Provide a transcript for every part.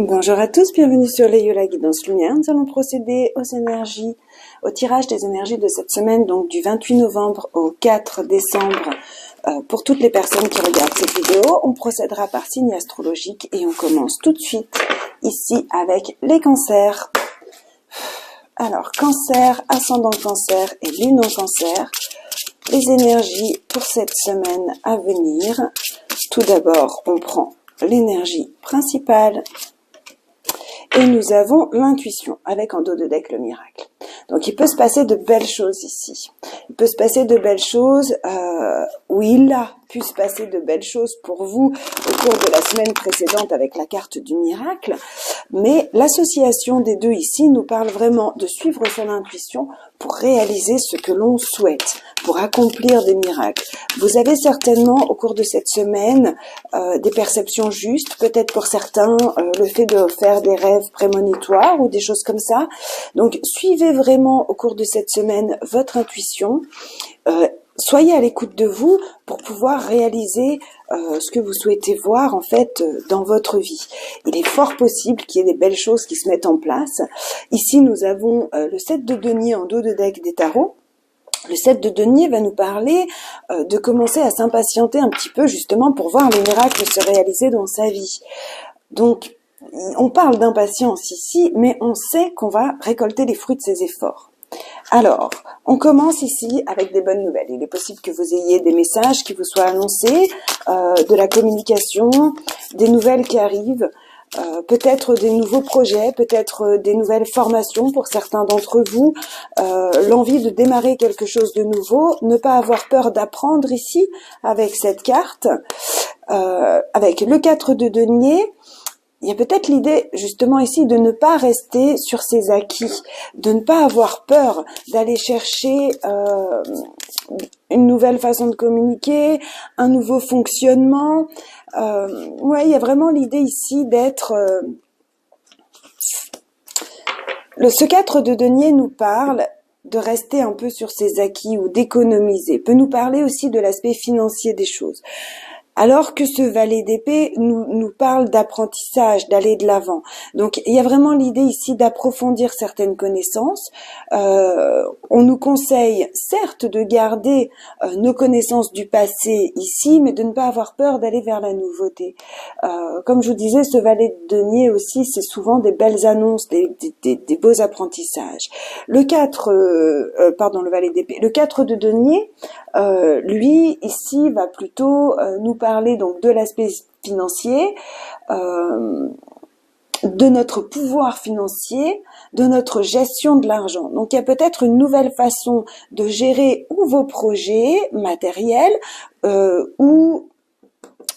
Bonjour à tous, bienvenue sur les Yola Guidance Lumière. Nous allons procéder au tirage des énergies de cette semaine, donc du 28 novembre au 4 décembre. Pour toutes les personnes qui regardent cette vidéo, on procédera par signe astrologique et on commence tout de suite ici avec les cancers. Alors, cancer, ascendant cancer et lune en cancer, les énergies pour cette semaine à venir. Tout d'abord, on prend l'énergie principale. Et nous avons l'intuition, avec en dos de deck le miracle. Donc il peut se passer de belles choses ici. Il peut se passer de belles choses, il a pu se passer de belles choses pour vous au cours de la semaine précédente avec la carte du miracle. Mais l'association des deux ici nous parle vraiment de suivre son intuition pour réaliser ce que l'on souhaite, pour accomplir des miracles. Vous avez certainement au cours de cette semaine des perceptions justes, peut-être pour certains le fait de faire des rêves prémonitoires ou des choses comme ça. Donc suivez vraiment au cours de cette semaine votre intuition. Soyez à l'écoute de vous pour pouvoir réaliser ce que vous souhaitez voir en fait dans votre vie. Il est fort possible qu'il y ait des belles choses qui se mettent en place. Ici nous avons le 7 de denier en dos de deck des tarots. Le 7 de denier va nous parler de commencer à s'impatienter un petit peu justement pour voir les miracles se réaliser dans sa vie. Donc on parle d'impatience ici, mais on sait qu'on va récolter les fruits de ses efforts. Alors, on commence ici avec des bonnes nouvelles. Il est possible que vous ayez des messages qui vous soient annoncés, de la communication, des nouvelles qui arrivent, peut-être des nouveaux projets, peut-être des nouvelles formations pour certains d'entre vous, l'envie de démarrer quelque chose de nouveau, ne pas avoir peur d'apprendre ici avec cette carte, avec le 4 de denier. Il y a peut-être l'idée, justement ici, de ne pas rester sur ses acquis, de ne pas avoir peur d'aller chercher une nouvelle façon de communiquer, un nouveau fonctionnement. Il y a vraiment l'idée ici d'être... Ce 4 de denier nous parle de rester un peu sur ses acquis ou d'économiser. Peut nous parler aussi de l'aspect financier des choses. Alors que ce valet d'épée nous parle d'apprentissage, d'aller de l'avant. Donc il y a vraiment l'idée ici d'approfondir certaines connaissances. On nous conseille certes de garder nos connaissances du passé ici, mais de ne pas avoir peur d'aller vers la nouveauté. Comme je vous disais, ce valet de denier aussi, c'est souvent des belles annonces, des beaux apprentissages. Le valet d'épée. Le 4 de denier, lui, ici, va plutôt nous parler donc de l'aspect financier, de notre pouvoir financier, de notre gestion de l'argent. Donc il y a peut-être une nouvelle façon de gérer ou vos projets matériels ou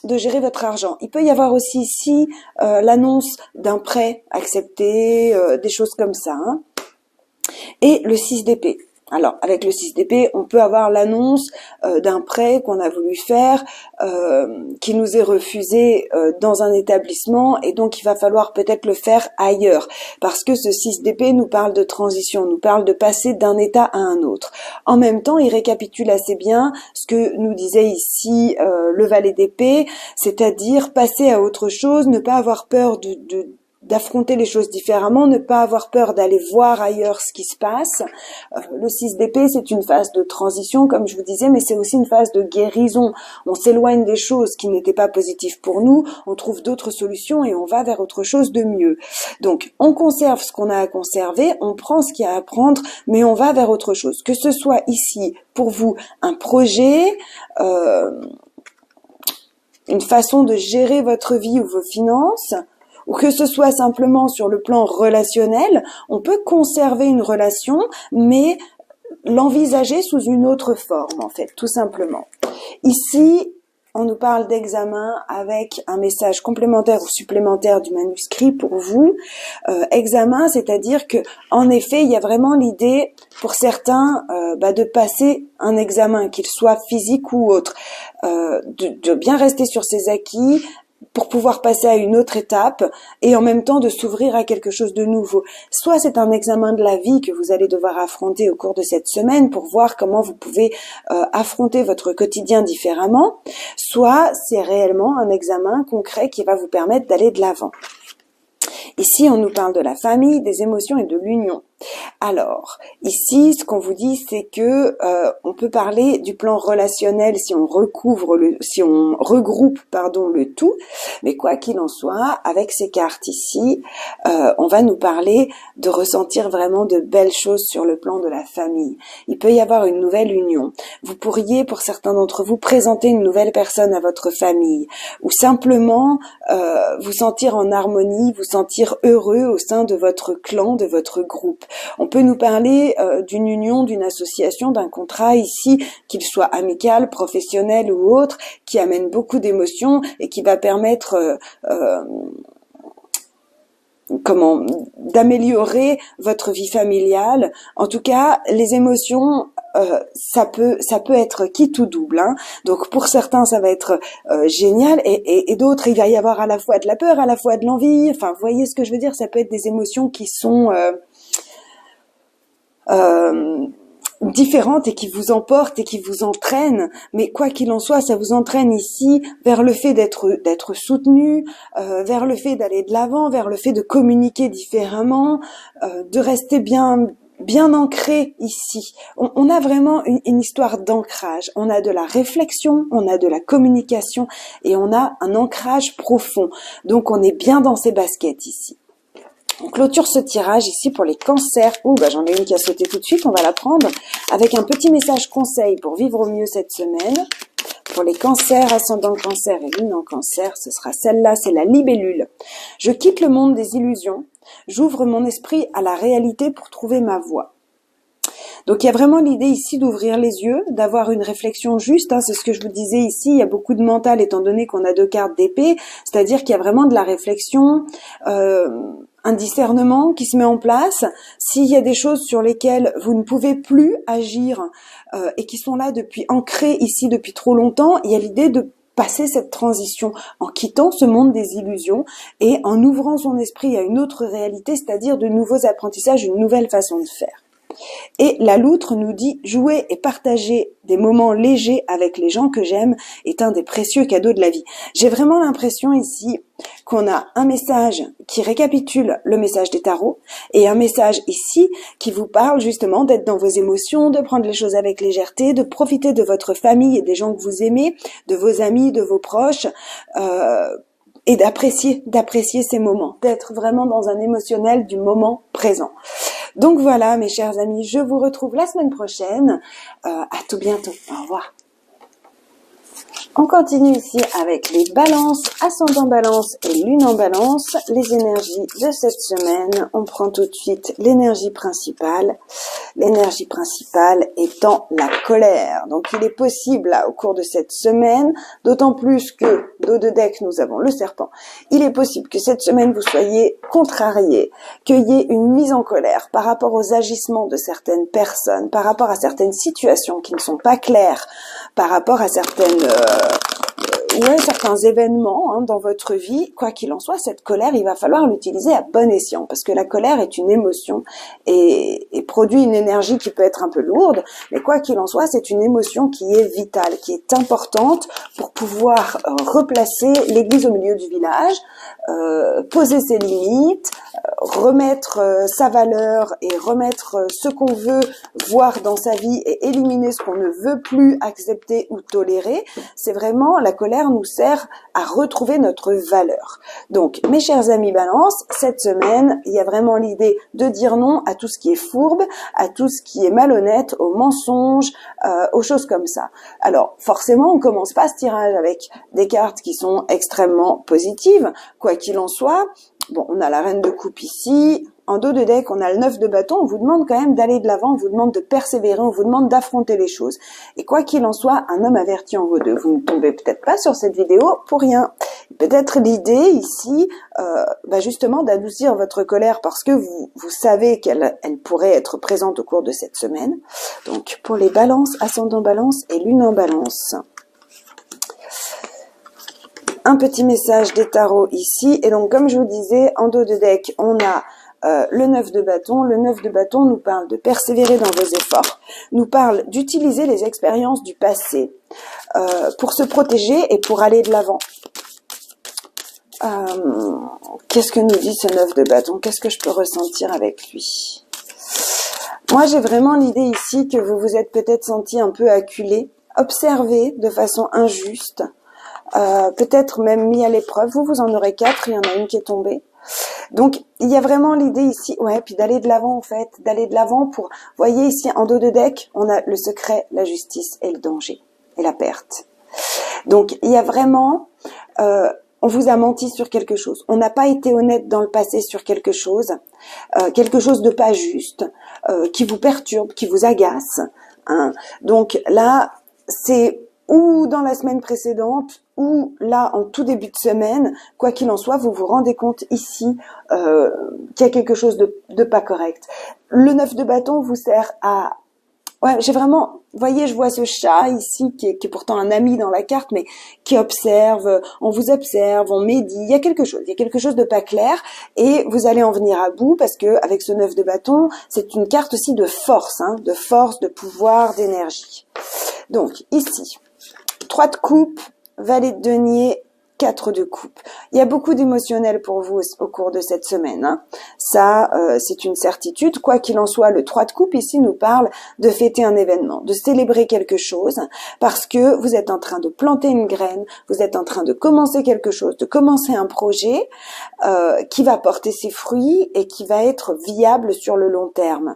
de gérer votre argent. Il peut y avoir aussi ici l'annonce d'un prêt accepté, des choses comme ça. Hein. Et le 6 d'épée. Alors, avec le 6 d'épée, on peut avoir l'annonce d'un prêt qu'on a voulu faire, qui nous est refusé dans un établissement, et donc il va falloir peut-être le faire ailleurs, parce que ce 6 d'épée nous parle de transition, nous parle de passer d'un état à un autre. En même temps, il récapitule assez bien ce que nous disait ici le valet d'épée, c'est-à-dire passer à autre chose, ne pas avoir peur d'affronter les choses différemment, ne pas avoir peur d'aller voir ailleurs ce qui se passe. Le 6 d'épée, c'est une phase de transition, comme je vous disais, mais c'est aussi une phase de guérison. On s'éloigne des choses qui n'étaient pas positives pour nous, on trouve d'autres solutions et on va vers autre chose de mieux. Donc, on conserve ce qu'on a à conserver, on prend ce qu'il y a à prendre, mais on va vers autre chose. Que ce soit ici, pour vous, un projet, une façon de gérer votre vie ou vos finances, ou que ce soit simplement sur le plan relationnel, on peut conserver une relation, mais l'envisager sous une autre forme, en fait, tout simplement. Ici, on nous parle d'examen avec un message complémentaire ou supplémentaire du manuscrit pour vous. Examen, c'est-à-dire que, en effet, il y a vraiment l'idée, pour certains, de passer un examen, qu'il soit physique ou autre, de bien rester sur ses acquis, pour pouvoir passer à une autre étape et en même temps de s'ouvrir à quelque chose de nouveau. Soit c'est un examen de la vie que vous allez devoir affronter au cours de cette semaine pour voir comment vous pouvez affronter votre quotidien différemment, soit c'est réellement un examen concret qui va vous permettre d'aller de l'avant. Ici, on nous parle de la famille, des émotions et de l'union. Alors, ici, ce qu'on vous dit, c'est que on peut parler du plan relationnel si on regroupe, le tout. Mais quoi qu'il en soit, avec ces cartes ici, on va nous parler de ressentir vraiment de belles choses sur le plan de la famille. Il peut y avoir une nouvelle union. Vous pourriez, pour certains d'entre vous, présenter une nouvelle personne à votre famille, ou simplement vous sentir en harmonie, vous sentir heureux au sein de votre clan, de votre groupe. On peut nous parler d'une union, d'une association, d'un contrat ici, qu'il soit amical, professionnel ou autre, qui amène beaucoup d'émotions et qui va permettre d'améliorer votre vie familiale. En tout cas, les émotions, ça peut être quitte ou double, hein. Donc pour certains, ça va être génial, et d'autres, il va y avoir à la fois de la peur, à la fois de l'envie. Enfin, vous voyez ce que je veux dire, ça peut être des émotions qui sont différentes et qui vous emportent et qui vous entraînent, mais quoi qu'il en soit, ça vous entraîne ici vers le fait d'être soutenu, vers le fait d'aller de l'avant, vers le fait de communiquer différemment, de rester bien ancré ici. On a vraiment une histoire d'ancrage. On a de la réflexion, on a de la communication et on a un ancrage profond. Donc on est bien dans ses baskets ici. On clôture ce tirage ici pour les cancers. J'en ai une qui a sauté tout de suite, on va la prendre. Avec un petit message conseil pour vivre au mieux cette semaine. Pour les cancers, ascendant cancer et lune en cancer, ce sera celle-là, c'est la libellule. Je quitte le monde des illusions. J'ouvre mon esprit à la réalité pour trouver ma voie. Donc il y a vraiment l'idée ici d'ouvrir les yeux, d'avoir une réflexion juste, hein, c'est ce que je vous disais ici, il y a beaucoup de mental étant donné qu'on a 2 cartes d'épée, c'est-à-dire qu'il y a vraiment de la réflexion, un discernement qui se met en place. S'il y a des choses sur lesquelles vous ne pouvez plus agir et qui sont là ancrées ici depuis trop longtemps, il y a l'idée de passer cette transition en quittant ce monde des illusions et en ouvrant son esprit à une autre réalité, c'est-à-dire de nouveaux apprentissages, une nouvelle façon de faire. Et la loutre nous dit: jouer et partager des moments légers avec les gens que j'aime est un des précieux cadeaux de la vie. J'ai vraiment l'impression ici qu'on a un message qui récapitule le message des tarots et un message ici qui vous parle justement d'être dans vos émotions, de prendre les choses avec légèreté, de profiter de votre famille et des gens que vous aimez, de vos amis, de vos proches, et d'apprécier ces moments, d'être vraiment dans un émotionnel du moment présent. Donc voilà, mes chers amis, je vous retrouve la semaine prochaine. À tout bientôt. Au revoir. On continue ici avec les balances, ascendant balance et lune en balance, les énergies de cette semaine. On prend tout de suite l'énergie principale étant la colère. Donc il est possible là, au cours de cette semaine, d'autant plus que dos de deck nous avons le serpent, il est possible que cette semaine vous soyez contrarié, qu'il y ait une mise en colère par rapport aux agissements de certaines personnes, par rapport à certaines situations qui ne sont pas claires, par rapport à certains événements dans votre vie. Quoi qu'il en soit, cette colère, il va falloir l'utiliser à bon escient, parce que la colère est une émotion et produit une énergie qui peut être un peu lourde, mais quoi qu'il en soit, c'est une émotion qui est vitale, qui est importante pour pouvoir replacer l'église au milieu du village, poser ses limites, remettre sa valeur et remettre ce qu'on veut voir dans sa vie et éliminer ce qu'on ne veut plus accepter ou tolérer. C'est vraiment, la colère nous sert à retrouver notre valeur. Donc, mes chers amis Balance, cette semaine, il y a vraiment l'idée de dire non à tout ce qui est fourbe, à tout ce qui est malhonnête, aux mensonges, aux choses comme ça. Alors, forcément, on commence pas ce tirage avec des cartes qui sont extrêmement positives, quoi qu'il en soit. Bon, on a la reine de coupe ici. En dos de deck, on a le 9 de bâton. On vous demande quand même d'aller de l'avant, on vous demande de persévérer, on vous demande d'affronter les choses. Et quoi qu'il en soit, un homme averti en vaut deux. Vous ne tombez peut-être pas sur cette vidéo pour rien. Peut-être l'idée ici, justement, d'adoucir votre colère parce que vous savez qu'elle pourrait être présente au cours de cette semaine. Donc, pour les balances, ascendant balance et lune en balance. Un petit message des tarots ici. Et donc, comme je vous disais, en dos de deck, on a le 9 de bâton. Le 9 de bâton nous parle de persévérer dans vos efforts, nous parle d'utiliser les expériences du passé pour se protéger et pour aller de l'avant. Qu'est-ce que nous dit ce 9 de bâton? Qu'est-ce que je peux ressentir avec lui? Moi, j'ai vraiment l'idée ici que vous vous êtes peut-être senti un peu acculé, observé de façon injuste, peut-être même mis à l'épreuve. Vous en aurez 4, il y en a une qui est tombée. Donc, il y a vraiment l'idée ici, ouais, puis d'aller de l'avant en fait, d'aller de l'avant pour, vous voyez ici en dos de deck, on a le secret, la justice et le danger et la perte. Donc, il y a vraiment, on vous a menti sur quelque chose, on n'a pas été honnête dans le passé sur quelque chose de pas juste, qui vous perturbe, qui vous agace. Hein. Donc là, c'est ou dans la semaine précédente, ou là, en tout début de semaine, quoi qu'il en soit, vous vous rendez compte ici qu'il y a quelque chose de pas correct. Le 9 de bâton vous sert à... Ouais, j'ai vraiment... Vous voyez, je vois ce chat ici qui est pourtant un ami dans la carte, mais qui observe, on vous observe, on médit, il y a quelque chose de pas clair, et vous allez en venir à bout, parce que avec ce 9 de bâton, c'est une carte aussi de force, hein, de pouvoir, d'énergie. Donc, ici... 3 de coupe, valet de denier, 4 de coupe. Il y a beaucoup d'émotionnel pour vous au cours de cette semaine. Hein. Ça, c'est une certitude. Quoi qu'il en soit, le 3 de coupe ici nous parle de fêter un événement, de célébrer quelque chose, parce que vous êtes en train de planter une graine, vous êtes en train de commencer quelque chose, de commencer un projet qui va porter ses fruits et qui va être viable sur le long terme.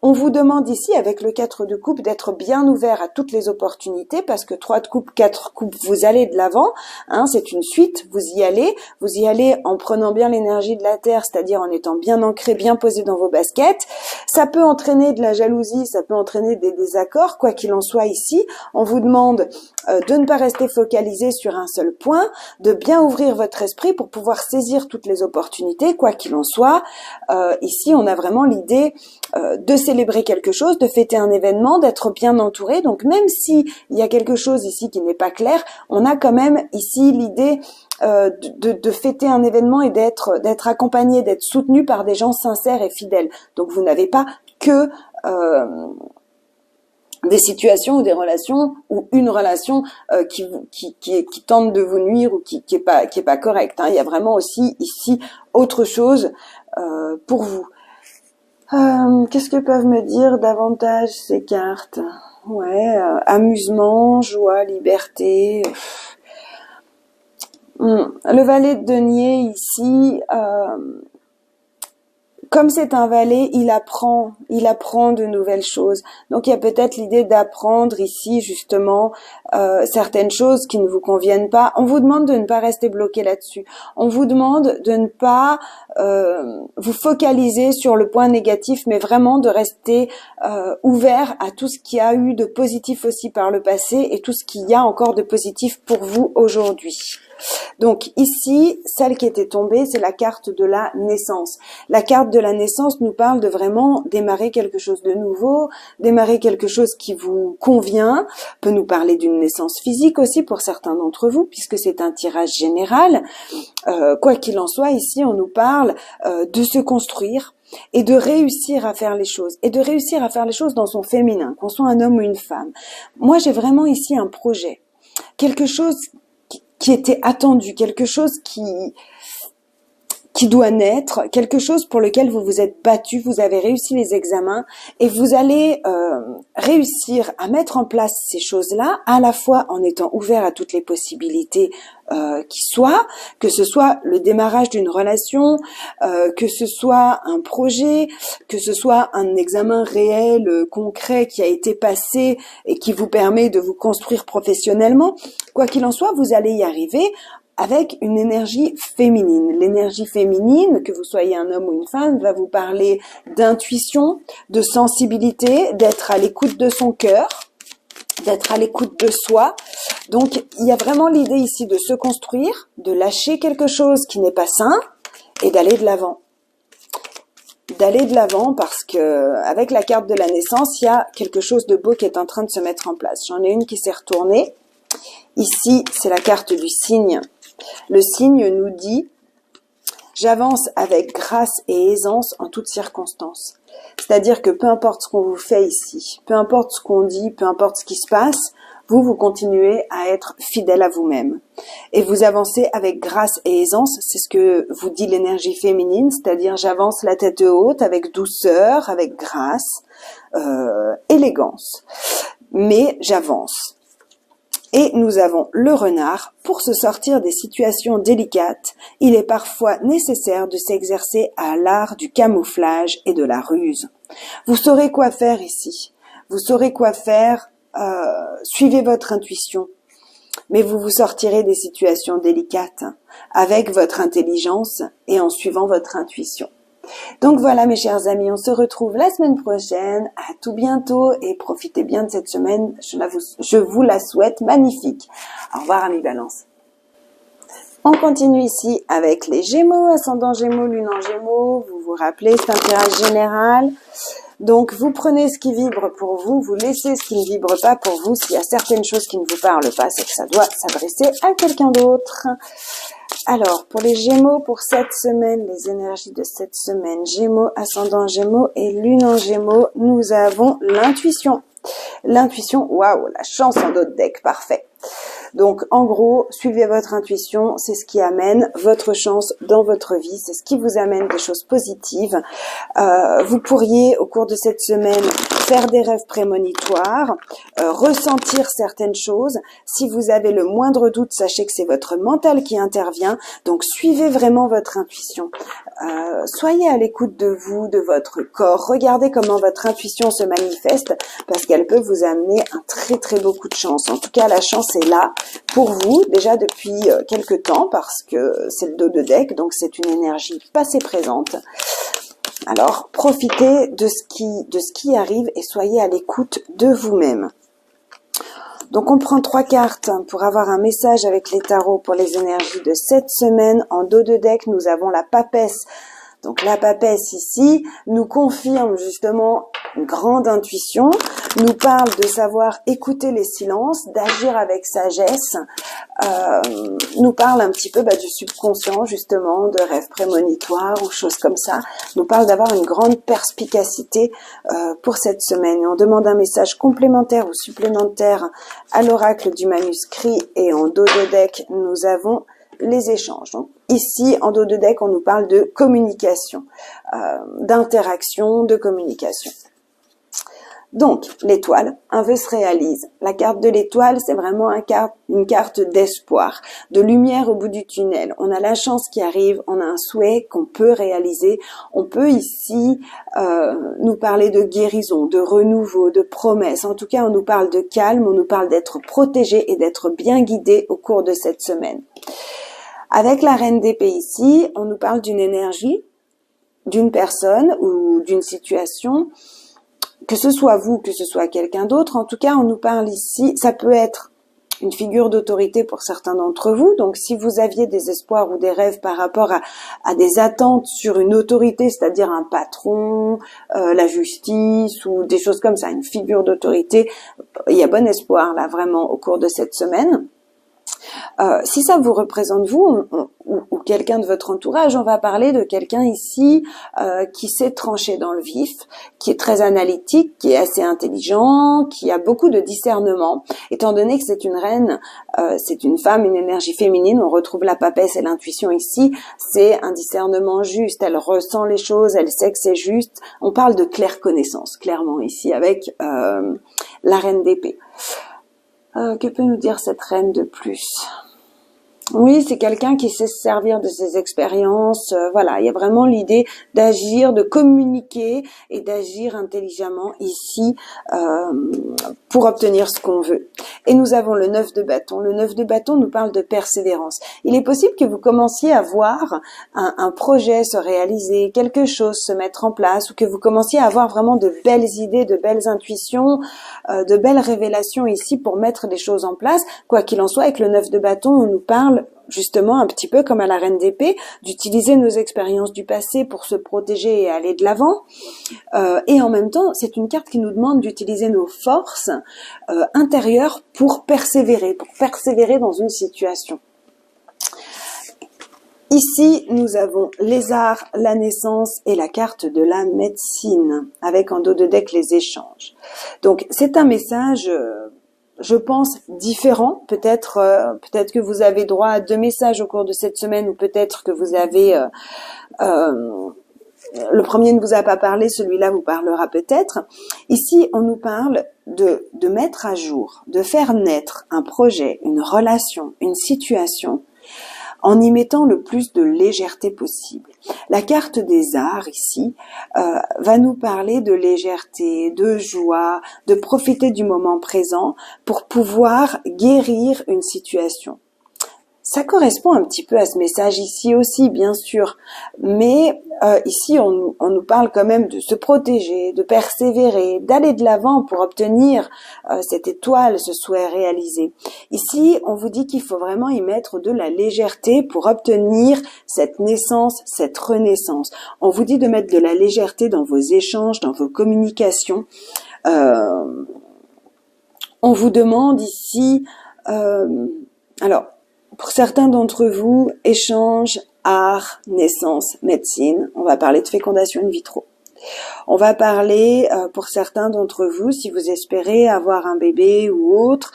On vous demande ici, avec le 4 de coupe, d'être bien ouvert à toutes les opportunités, parce que 3 de coupe, 4 coupe, vous allez de l'avant, hein, c'est une suite, vous y allez en prenant bien l'énergie de la terre, c'est-à-dire en étant bien ancré, bien posé dans vos baskets. Ça peut entraîner de la jalousie, ça peut entraîner des désaccords, quoi qu'il en soit ici. On vous demande de ne pas rester focalisé sur un seul point, de bien ouvrir votre esprit pour pouvoir saisir toutes les opportunités, quoi qu'il en soit. Ici, on a vraiment l'idée de célébrer quelque chose, de fêter un événement, d'être bien entouré. Donc même si il y a quelque chose ici qui n'est pas clair, on a quand même ici l'idée de fêter un événement et d'être accompagné, d'être soutenu par des gens sincères et fidèles. Donc vous n'avez pas que des situations ou des relations ou une relation qui tente de vous nuire ou qui est pas correcte. Hein. Il y a vraiment aussi ici autre chose pour vous. Qu'est-ce que peuvent me dire davantage ces cartes? Ouais, amusement, joie, liberté. Le valet de denier ici, comme c'est un valet, il apprend de nouvelles choses. Donc il y a peut-être l'idée d'apprendre ici justement certaines choses qui ne vous conviennent pas. On vous demande de ne pas rester bloqué là-dessus. On vous demande de ne pas vous focaliser sur le point négatif, mais vraiment de rester ouvert à tout ce qui a eu de positif aussi par le passé et tout ce qu'il y a encore de positif pour vous aujourd'hui. Donc ici, celle qui était tombée, c'est la carte de la naissance. La carte de la naissance nous parle de vraiment démarrer quelque chose de nouveau, démarrer quelque chose qui vous convient, peut nous parler d'une naissance physique aussi pour certains d'entre vous, puisque c'est un tirage général. Quoi qu'il en soit, ici on nous parle de se construire et de réussir à faire les choses, et de réussir à faire les choses dans son féminin, qu'on soit un homme ou une femme. Moi j'ai vraiment ici un projet, quelque chose qui était attendu, quelque chose qui doit naître, quelque chose pour lequel vous vous êtes battu, vous avez réussi les examens et vous allez réussir à mettre en place ces choses-là, à la fois en étant ouvert à toutes les possibilités qui soient, que ce soit le démarrage d'une relation, que ce soit un projet, que ce soit un examen réel, concret qui a été passé et qui vous permet de vous construire professionnellement. Quoi qu'il en soit, vous allez y arriver avec une énergie féminine. L'énergie féminine, que vous soyez un homme ou une femme, va vous parler d'intuition, de sensibilité, d'être à l'écoute de son cœur, d'être à l'écoute de soi. Donc, il y a vraiment l'idée ici de se construire, de lâcher quelque chose qui n'est pas sain et d'aller de l'avant. D'aller de l'avant parce que avec la carte de la naissance, il y a quelque chose de beau qui est en train de se mettre en place. J'en ai une qui s'est retournée. Ici, c'est la carte du cygne. Le cygne nous dit J'avance avec grâce et aisance en toutes circonstances. C'est-à-dire que peu importe ce qu'on vous fait ici, peu importe ce qu'on dit, peu importe ce qui se passe, vous continuez à être fidèle à vous-même. Et vous avancez avec grâce et aisance, c'est ce que vous dit l'énergie féminine, c'est-à-dire j'avance la tête haute, avec douceur, avec grâce, élégance. Mais j'avance. Et nous avons le renard. Pour se sortir des situations délicates, il est parfois nécessaire de s'exercer à l'art du camouflage et de la ruse. Vous saurez quoi faire ici. Vous saurez quoi faire. Suivez votre intuition, mais vous vous sortirez des situations délicates avec votre intelligence et en suivant votre intuition. Donc voilà mes chers amis, on se retrouve la semaine prochaine, à tout bientôt et profitez bien de cette semaine, je vous la souhaite magnifique. Au revoir amis Balance. On continue ici avec les Gémeaux, ascendant Gémeaux, lune en Gémeaux, vous vous rappelez, c'est un tirage général. Donc, vous prenez ce qui vibre pour vous, vous laissez ce qui ne vibre pas pour vous. S'il y a certaines choses qui ne vous parlent pas, c'est que ça doit s'adresser à quelqu'un d'autre. Alors, pour les Gémeaux, pour cette semaine, les énergies de cette semaine, Gémeaux, ascendant Gémeaux et lune en Gémeaux, nous avons l'intuition. L'intuition, waouh, la chance en dos de deck, parfait. Donc, en gros, suivez votre intuition, c'est ce qui amène votre chance dans votre vie, c'est ce qui vous amène des choses positives. Vous pourriez, au cours de cette semaine, faire des rêves prémonitoires, ressentir certaines choses. Si vous avez le moindre doute, sachez que c'est votre mental qui intervient, donc suivez vraiment votre intuition. Soyez à l'écoute de vous, de votre corps, regardez comment votre intuition se manifeste, parce qu'elle peut vous amener un très très beau coup de chance. En tout cas, la chance est là pour vous, déjà depuis quelques temps, parce que c'est le dos de deck, donc c'est une énergie passée présente. Alors, profitez de ce qui arrive et soyez à l'écoute de vous-même. Donc, on prend 3 cartes pour avoir un message avec les tarots pour les énergies de cette semaine. En dos de deck, nous avons la papesse. Donc, la papesse ici nous confirme justement une grande intuition, nous parle de savoir écouter les silences, d'agir avec sagesse, nous parle un petit peu du subconscient justement, de rêves prémonitoires ou choses comme ça, nous parle d'avoir une grande perspicacité pour cette semaine. Et on demande un message complémentaire ou supplémentaire à l'oracle du manuscrit et en dos de deck, nous avons les échanges. Donc, ici, en dos de deck, on nous parle de communication, d'interaction, de communication. Donc, l'étoile, un vœu se réalise. La carte de l'étoile, c'est vraiment une carte d'espoir, de lumière au bout du tunnel. On a la chance qui arrive, on a un souhait qu'on peut réaliser. On peut ici nous parler de guérison, de renouveau, de promesse. En tout cas, on nous parle de calme, on nous parle d'être protégé et d'être bien guidé au cours de cette semaine. Avec la reine d'épée ici, on nous parle d'une énergie, d'une personne ou d'une situation, que ce soit vous, que ce soit quelqu'un d'autre. En tout cas, on nous parle ici, ça peut être une figure d'autorité pour certains d'entre vous. Donc, si vous aviez des espoirs ou des rêves par rapport à des attentes sur une autorité, c'est-à-dire un patron, la justice ou des choses comme ça, une figure d'autorité, il y a bon espoir là vraiment au cours de cette semaine. Si ça vous représente vous ou quelqu'un de votre entourage, on va parler de quelqu'un ici qui s'est tranché dans le vif, qui est très analytique, qui est assez intelligent, qui a beaucoup de discernement. Étant donné que c'est une reine, c'est une femme, une énergie féminine, on retrouve la papesse et l'intuition ici, c'est un discernement juste, elle ressent les choses, elle sait que c'est juste. On parle de claire connaissance, clairement ici, avec la reine d'épée. Que peut nous dire cette reine de plus? Oui, c'est quelqu'un qui sait se servir de ses expériences. Voilà, il y a vraiment l'idée d'agir, de communiquer et d'agir intelligemment ici pour obtenir ce qu'on veut. Et nous avons le 9 de bâton. Le 9 de bâton nous parle de persévérance. Il est possible que vous commenciez à voir un projet se réaliser, quelque chose se mettre en place, ou que vous commenciez à avoir vraiment de belles idées, de belles intuitions, de belles révélations ici pour mettre les choses en place. Quoi qu'il en soit, avec le 9 de bâton, on nous parle justement un petit peu comme à la reine d'épée, d'utiliser nos expériences du passé pour se protéger et aller de l'avant. Et en même temps, c'est une carte qui nous demande d'utiliser nos forces intérieures pour persévérer dans une situation. Ici, nous avons les arts, la naissance et la carte de la médecine, avec en dos de deck les échanges. Donc, c'est un message, je pense, différent. Peut-être que vous avez droit à 2 messages au cours de cette semaine, ou peut-être que vous avez... le premier ne vous a pas parlé, celui-là vous parlera peut-être. Ici, on nous parle de mettre à jour, de faire naître un projet, une relation, une situation, en y mettant le plus de légèreté possible. La carte des arts ici va nous parler de légèreté, de joie, de profiter du moment présent pour pouvoir guérir une situation. Ça correspond un petit peu à ce message ici aussi, bien sûr, mais ici on nous parle quand même de se protéger, de persévérer, d'aller de l'avant pour obtenir cette étoile, ce souhait réalisé. Ici, on vous dit qu'il faut vraiment y mettre de la légèreté pour obtenir cette naissance, cette renaissance. On vous dit de mettre de la légèreté dans vos échanges, dans vos communications. On vous demande ici... alors, pour certains d'entre vous, échange, art, naissance, médecine. On va parler de fécondation in vitro. On va parler, pour certains d'entre vous, si vous espérez avoir un bébé ou autre,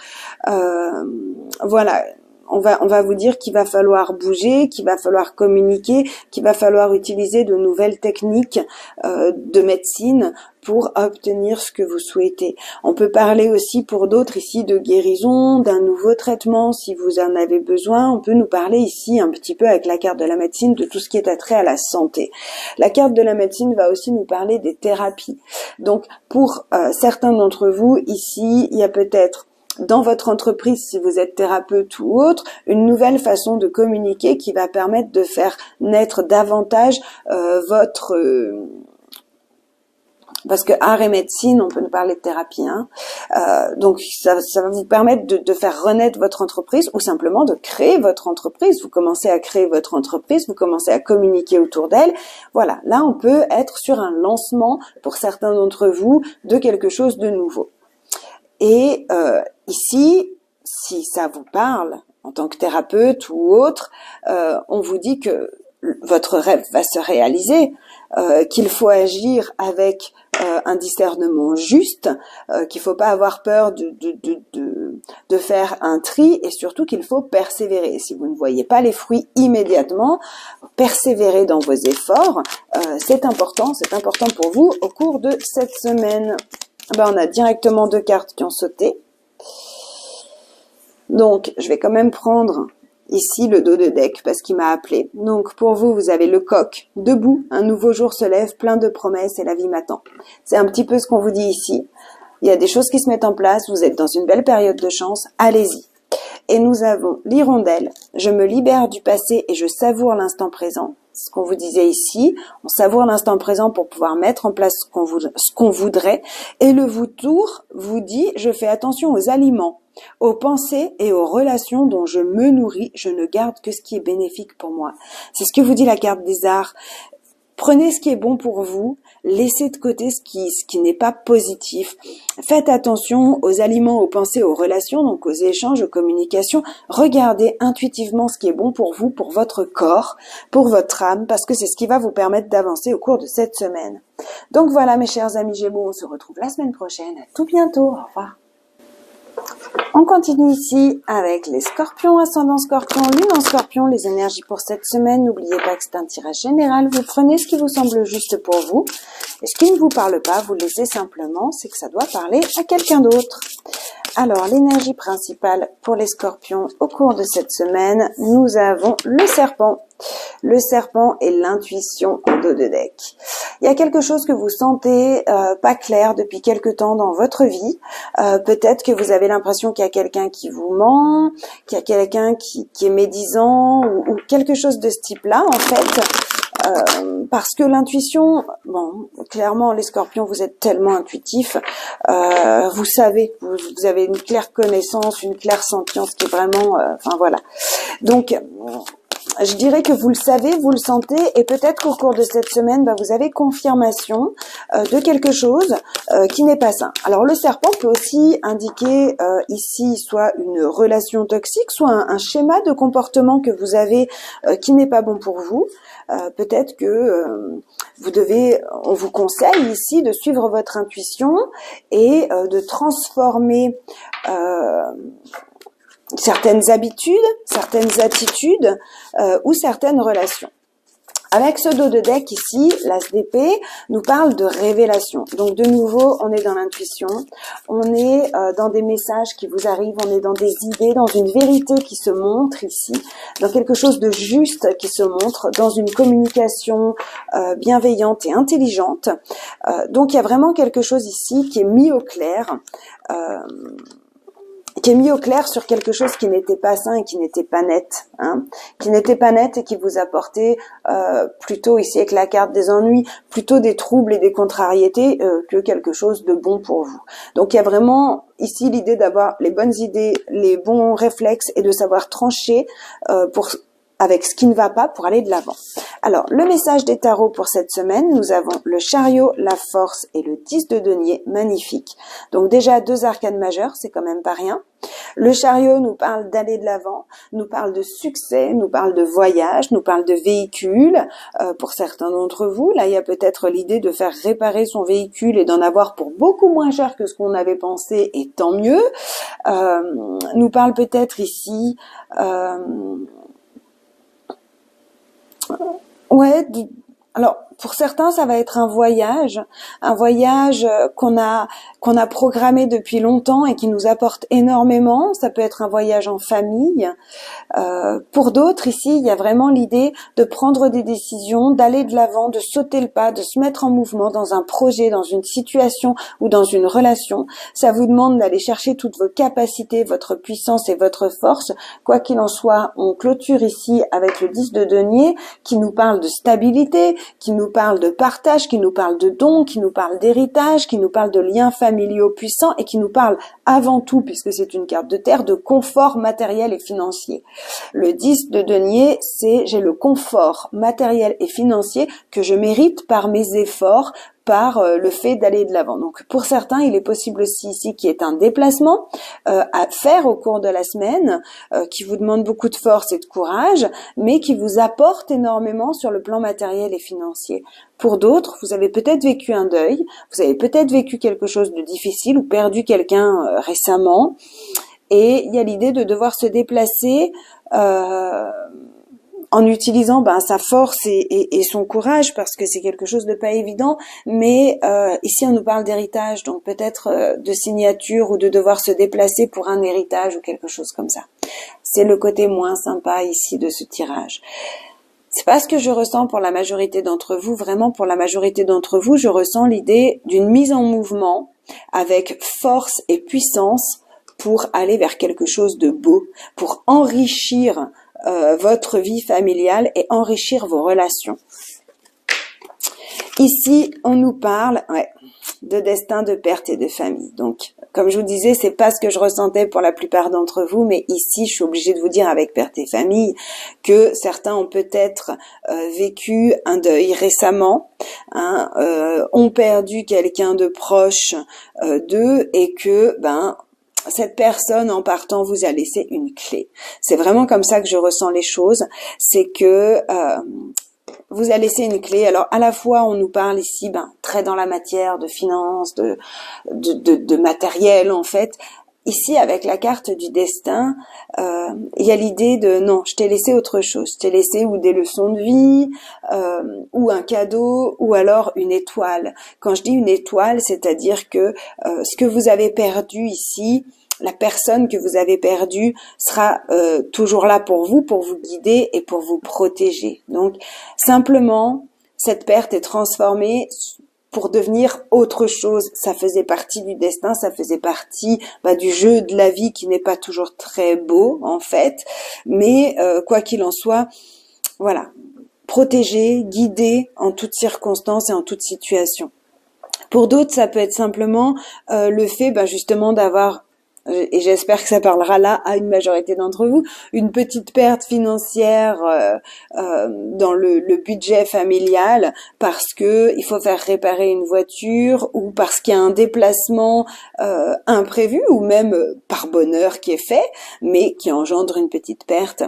voilà. On va vous dire qu'il va falloir bouger, qu'il va falloir communiquer, qu'il va falloir utiliser de nouvelles techniques de médecine pour obtenir ce que vous souhaitez. On peut parler aussi pour d'autres ici de guérison, d'un nouveau traitement si vous en avez besoin. On peut nous parler ici un petit peu avec la carte de la médecine de tout ce qui est attrait à la santé. La carte de la médecine va aussi nous parler des thérapies. Donc pour certains d'entre vous ici, il y a peut-être dans votre entreprise, si vous êtes thérapeute ou autre, une nouvelle façon de communiquer qui va permettre de faire naître davantage votre... parce que art et médecine, on peut nous parler de thérapie, hein. Donc ça va vous permettre de faire renaître votre entreprise ou simplement de créer votre entreprise. Vous commencez à créer votre entreprise, vous commencez à communiquer autour d'elle. Voilà, là on peut être sur un lancement pour certains d'entre vous de quelque chose de nouveau. Et ici, si ça vous parle en tant que thérapeute ou autre, on vous dit que votre rêve va se réaliser, qu'il faut agir avec un discernement juste, qu'il faut pas avoir peur de faire un tri et surtout qu'il faut persévérer. Si vous ne voyez pas les fruits immédiatement, persévérez dans vos efforts. C'est important pour vous au cours de cette semaine. On a directement 2 cartes qui ont sauté. Donc, je vais quand même prendre ici le dos de deck parce qu'il m'a appelé. Donc, pour vous, vous avez le coq debout. Un nouveau jour se lève, plein de promesses et la vie m'attend. C'est un petit peu ce qu'on vous dit ici. Il y a des choses qui se mettent en place. Vous êtes dans une belle période de chance. Allez-y. Et nous avons l'hirondelle. Je me libère du passé et je savoure l'instant présent. Ce qu'on vous disait ici, on savoure l'instant présent pour pouvoir mettre en place ce qu'on voudrait. Et le vautour vous dit, je fais attention aux aliments, aux pensées et aux relations dont je me nourris. Je ne garde que ce qui est bénéfique pour moi. C'est ce que vous dit la carte des arts. Prenez ce qui est bon pour vous, laissez de côté ce qui n'est pas positif. Faites attention aux aliments, aux pensées, aux relations, donc aux échanges, aux communications. Regardez intuitivement ce qui est bon pour vous, pour votre corps, pour votre âme, parce que c'est ce qui va vous permettre d'avancer au cours de cette semaine. Donc voilà mes chers amis Gémeaux, on se retrouve la semaine prochaine. À tout bientôt, au revoir. On continue ici avec les scorpions, ascendant scorpion, lune en scorpion, les énergies pour cette semaine. N'oubliez pas que c'est un tirage général. Vous prenez ce qui vous semble juste pour vous. Et ce qui ne vous parle pas, vous le laissez simplement. C'est que ça doit parler à quelqu'un d'autre. Alors, l'énergie principale pour les scorpions au cours de cette semaine, nous avons le serpent. Le serpent et l'intuition en dos de deck. Il y a quelque chose que vous sentez pas clair depuis quelque temps dans votre vie. Peut-être que vous avez l'impression qu'il y a quelqu'un qui vous ment, qu'il y a quelqu'un qui est médisant ou quelque chose de ce type-là en fait. Parce que l'intuition, bon, clairement les scorpions, vous êtes tellement intuitifs, vous savez, vous avez une claire connaissance, une claire sentience qui est vraiment, enfin voilà. Donc je dirais que vous le savez, vous le sentez, et peut-être qu'au cours de cette semaine, vous avez confirmation de quelque chose qui n'est pas sain. Alors le serpent peut aussi indiquer ici soit une relation toxique, soit un schéma de comportement que vous avez qui n'est pas bon pour vous. Peut-être que on vous conseille ici de suivre votre intuition et de transformer certaines habitudes, certaines attitudes ou certaines relations. Avec ce dos de deck ici, l'as d'épée nous parle de révélation. Donc de nouveau, on est dans l'intuition, on est dans des messages qui vous arrivent, on est dans des idées, dans une vérité qui se montre ici, dans quelque chose de juste qui se montre, dans une communication bienveillante et intelligente. Donc il y a vraiment quelque chose ici qui est mis au clair. Sur quelque chose qui n'était pas sain et qui n'était pas net, qui n'était pas net et qui vous apportait plutôt ici avec la carte des ennuis, plutôt des troubles et des contrariétés que quelque chose de bon pour vous. Donc il y a vraiment ici l'idée d'avoir les bonnes idées, les bons réflexes et de savoir trancher avec ce qui ne va pas pour aller de l'avant. Alors, le message des tarots pour cette semaine, nous avons le chariot, la force et le 10 de denier, magnifique. Donc déjà 2 arcanes majeures, c'est quand même pas rien. Le chariot nous parle d'aller de l'avant, nous parle de succès, nous parle de voyage, nous parle de véhicule. Pour certains d'entre vous, là il y a peut-être l'idée de faire réparer son véhicule et d'en avoir pour beaucoup moins cher que ce qu'on avait pensé, et tant mieux. Nous parle peut-être ici... alors pour certains ça va être un voyage qu'on a programmé depuis longtemps et qui nous apporte énormément. Ça peut être un voyage en famille. Pour d'autres ici, il y a vraiment l'idée de prendre des décisions, d'aller de l'avant, de sauter le pas, de se mettre en mouvement dans un projet, dans une situation ou dans une relation. Ça vous demande d'aller chercher toutes vos capacités, votre puissance et votre force. Quoi qu'il en soit, on clôture ici avec le 10 de denier qui nous parle de stabilité, qui nous parle de partage, qui nous parle de dons, qui nous parle d'héritage, qui nous parle de liens familiaux puissants et qui nous parle avant tout, puisque c'est une carte de terre, de confort matériel et financier. Le 10 de denier, c'est j'ai le confort matériel et financier que je mérite par mes efforts, par le fait d'aller de l'avant. Donc pour certains, il est possible aussi ici qu'il y ait un déplacement à faire au cours de la semaine qui vous demande beaucoup de force et de courage, mais qui vous apporte énormément sur le plan matériel et financier. Pour d'autres, vous avez peut-être vécu un deuil, vous avez peut-être vécu quelque chose de difficile ou perdu quelqu'un récemment, et il y a l'idée de devoir se déplacer en utilisant sa force et son courage, parce que c'est quelque chose de pas évident, mais ici on nous parle d'héritage, donc peut-être de signature ou de devoir se déplacer pour un héritage ou quelque chose comme ça. C'est le côté moins sympa ici de ce tirage. C'est pas ce que je ressens pour la majorité d'entre vous. Vraiment, pour la majorité d'entre vous, je ressens l'idée d'une mise en mouvement avec force et puissance pour aller vers quelque chose de beau, pour enrichir votre vie familiale et enrichir vos relations. Ici, on nous parle de destin, de perte et de famille. Donc, comme je vous disais, c'est pas ce que je ressentais pour la plupart d'entre vous, mais ici, je suis obligée de vous dire avec perte et famille que certains ont peut-être vécu un deuil récemment, ont perdu quelqu'un de proche d'eux et que, cette personne en partant vous a laissé une clé. C'est vraiment comme ça que je ressens les choses. C'est que vous a laissé une clé. Alors à la fois on nous parle ici très dans la matière de finances, de matériel en fait. Ici avec la carte du destin, il y a l'idée de non, je t'ai laissé autre chose. Je t'ai laissé ou des leçons de vie, ou un cadeau, ou alors une étoile. Quand je dis une étoile, c'est-à-dire que ce que vous avez perdu ici, la personne que vous avez perdue sera toujours là pour vous guider et pour vous protéger. Donc simplement, cette perte est transformée pour devenir autre chose. Ça faisait partie du destin, ça faisait partie du jeu de la vie qui n'est pas toujours très beau en fait, mais quoi qu'il en soit, voilà, protégé, guidé en toutes circonstances et en toutes situations. Pour d'autres, ça peut être simplement le fait justement d'avoir et j'espère que ça parlera là à une majorité d'entre vous, une petite perte financière dans le budget familial parce que il faut faire réparer une voiture ou parce qu'il y a un déplacement imprévu ou même par bonheur qui est fait, mais qui engendre une petite perte.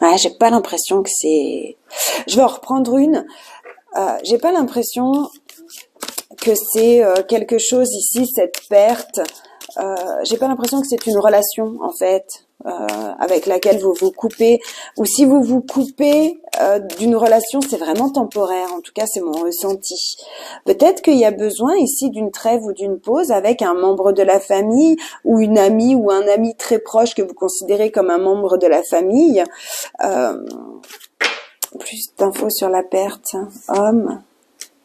Ouais, j'ai pas l'impression que c'est... Je vais en reprendre une. J'ai pas l'impression que c'est quelque chose ici, cette perte. J'ai pas l'impression que c'est une relation en fait avec laquelle vous vous coupez, ou si vous vous coupez d'une relation, c'est vraiment temporaire. En tout cas, c'est mon ressenti. Peut-être qu'il y a besoin ici d'une trêve ou d'une pause avec un membre de la famille ou une amie ou un ami très proche que vous considérez comme un membre de la famille. Plus d'infos sur la perte. Homme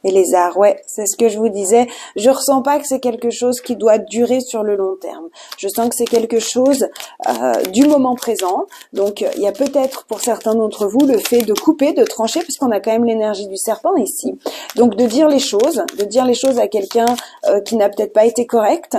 et lézard, ouais, c'est ce que je vous disais. Je ressens pas que c'est quelque chose qui doit durer sur le long terme. Je sens que c'est quelque chose du moment présent. Donc, il y a peut-être pour certains d'entre vous le fait de couper, de trancher, puisqu'on a quand même l'énergie du serpent ici. Donc, de dire les choses à quelqu'un qui n'a peut-être pas été correct.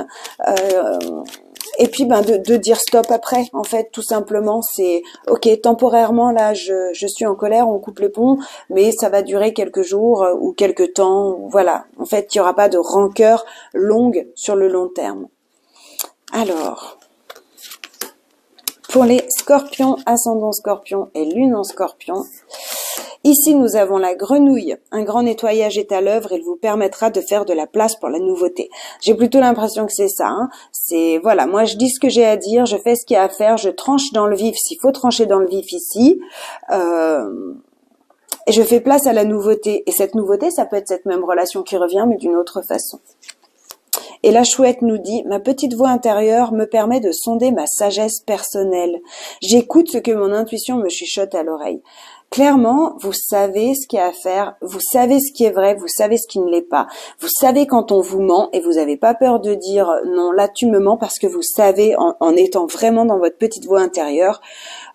Et puis de dire stop après, en fait, tout simplement, c'est ok, temporairement là je suis en colère, on coupe les ponts, mais ça va durer quelques jours ou quelques temps, voilà. En fait, il n'y aura pas de rancœur longue sur le long terme. Alors, pour les scorpions, ascendant scorpion et lune en scorpion, ici, nous avons la grenouille. Un grand nettoyage est à l'œuvre. Il vous permettra de faire de la place pour la nouveauté. J'ai plutôt l'impression que c'est ça. Hein. C'est voilà, moi je dis ce que j'ai à dire, je fais ce qu'il y a à faire, je tranche dans le vif s'il faut trancher dans le vif ici. Et je fais place à la nouveauté. Et cette nouveauté, ça peut être cette même relation qui revient, mais d'une autre façon. Et la chouette nous dit, ma petite voix intérieure me permet de sonder ma sagesse personnelle. J'écoute ce que mon intuition me chuchote à l'oreille. Clairement, vous savez ce qu'il y a à faire, vous savez ce qui est vrai, vous savez ce qui ne l'est pas. Vous savez quand on vous ment et vous n'avez pas peur de dire non, là tu me mens parce que vous savez en étant vraiment dans votre petite voix intérieure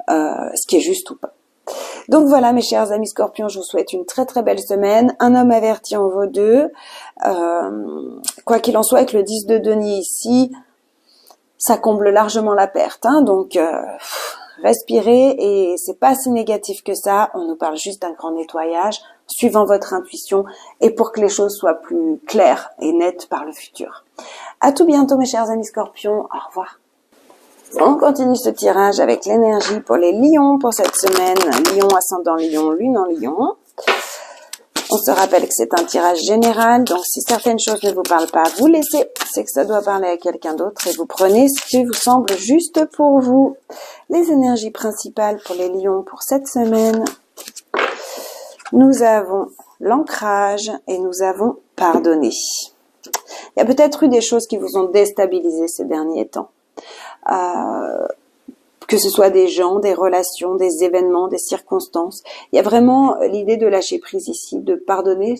ce qui est juste ou pas. Donc voilà mes chers amis scorpions, je vous souhaite une très très belle semaine. Un homme averti en vaut deux. Quoi qu'il en soit, avec le 10 de denier ici, ça comble largement la perte. Hein, donc respirez et c'est pas si négatif que ça. On nous parle juste d'un grand nettoyage, suivant votre intuition et pour que les choses soient plus claires et nettes par le futur. À tout bientôt mes chers amis scorpions. Au revoir. On continue ce tirage avec l'énergie pour les lions pour cette semaine. Lion, ascendant lion, lune en lion. On se rappelle que c'est un tirage général, donc si certaines choses ne vous parlent pas, vous laissez. C'est que ça doit parler à quelqu'un d'autre et vous prenez ce qui vous semble juste pour vous. Les énergies principales pour les lions pour cette semaine. Nous avons l'ancrage et nous avons pardonné. Il y a peut-être eu des choses qui vous ont déstabilisé ces derniers temps. Que ce soit des gens, des relations, des événements, des circonstances. Il y a vraiment l'idée de lâcher prise ici, de pardonner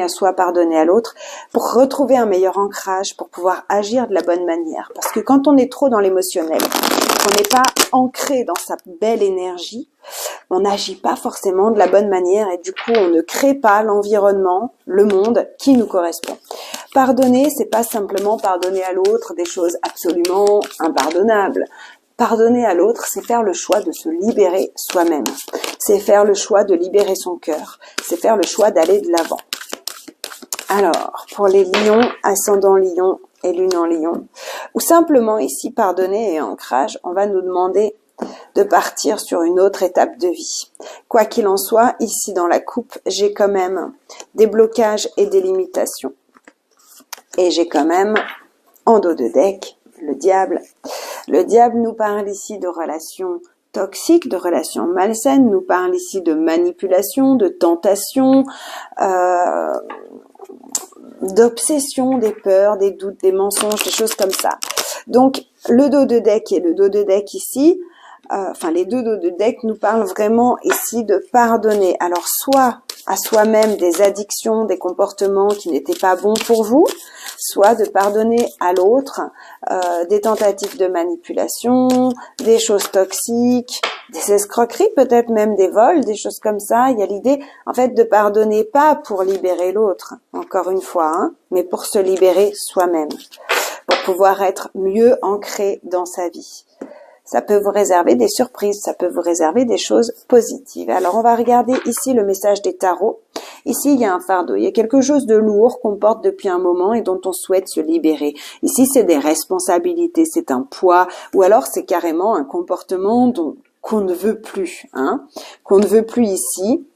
à soi, pardonner à l'autre, pour retrouver un meilleur ancrage, pour pouvoir agir de la bonne manière. Parce que quand on est trop dans l'émotionnel, qu'on n'est pas ancré dans sa belle énergie, on n'agit pas forcément de la bonne manière et du coup on ne crée pas l'environnement, le monde qui nous correspond. Pardonner, c'est pas simplement pardonner à l'autre des choses absolument impardonnables. Pardonner à l'autre, c'est faire le choix de se libérer soi-même. C'est faire le choix de libérer son cœur. C'est faire le choix d'aller de l'avant. Alors, pour les lions, ascendant lion et lune en lion, ou simplement ici pardonner et ancrage, on va nous demander de partir sur une autre étape de vie. Quoi qu'il en soit, ici dans la coupe, j'ai quand même des blocages et des limitations. Et j'ai quand même, en dos de deck, le diable. Le diable nous parle ici de relations toxiques, de relations malsaines, nous parle ici de manipulation, de tentation, d'obsession, des peurs, des doutes, des mensonges, des choses comme ça. Donc, le dos de deck et le dos de deck ici, les deux dos de deck nous parlent vraiment ici de pardonner. Alors, soit à soi-même des addictions, des comportements qui n'étaient pas bons pour vous, soit de pardonner à l'autre des tentatives de manipulation, des choses toxiques, des escroqueries, peut-être même des vols, des choses comme ça. Il y a l'idée, en fait, de pardonner pas pour libérer l'autre, encore une fois, hein, mais pour se libérer soi-même, pour pouvoir être mieux ancré dans sa vie. Ça peut vous réserver des surprises, ça peut vous réserver des choses positives. Alors, on va regarder ici le message des tarots. Ici, il y a un fardeau, il y a quelque chose de lourd qu'on porte depuis un moment et dont on souhaite se libérer. Ici, c'est des responsabilités, c'est un poids, ou alors c'est carrément un comportement qu'on ne veut plus, hein, qu'on ne veut plus ici.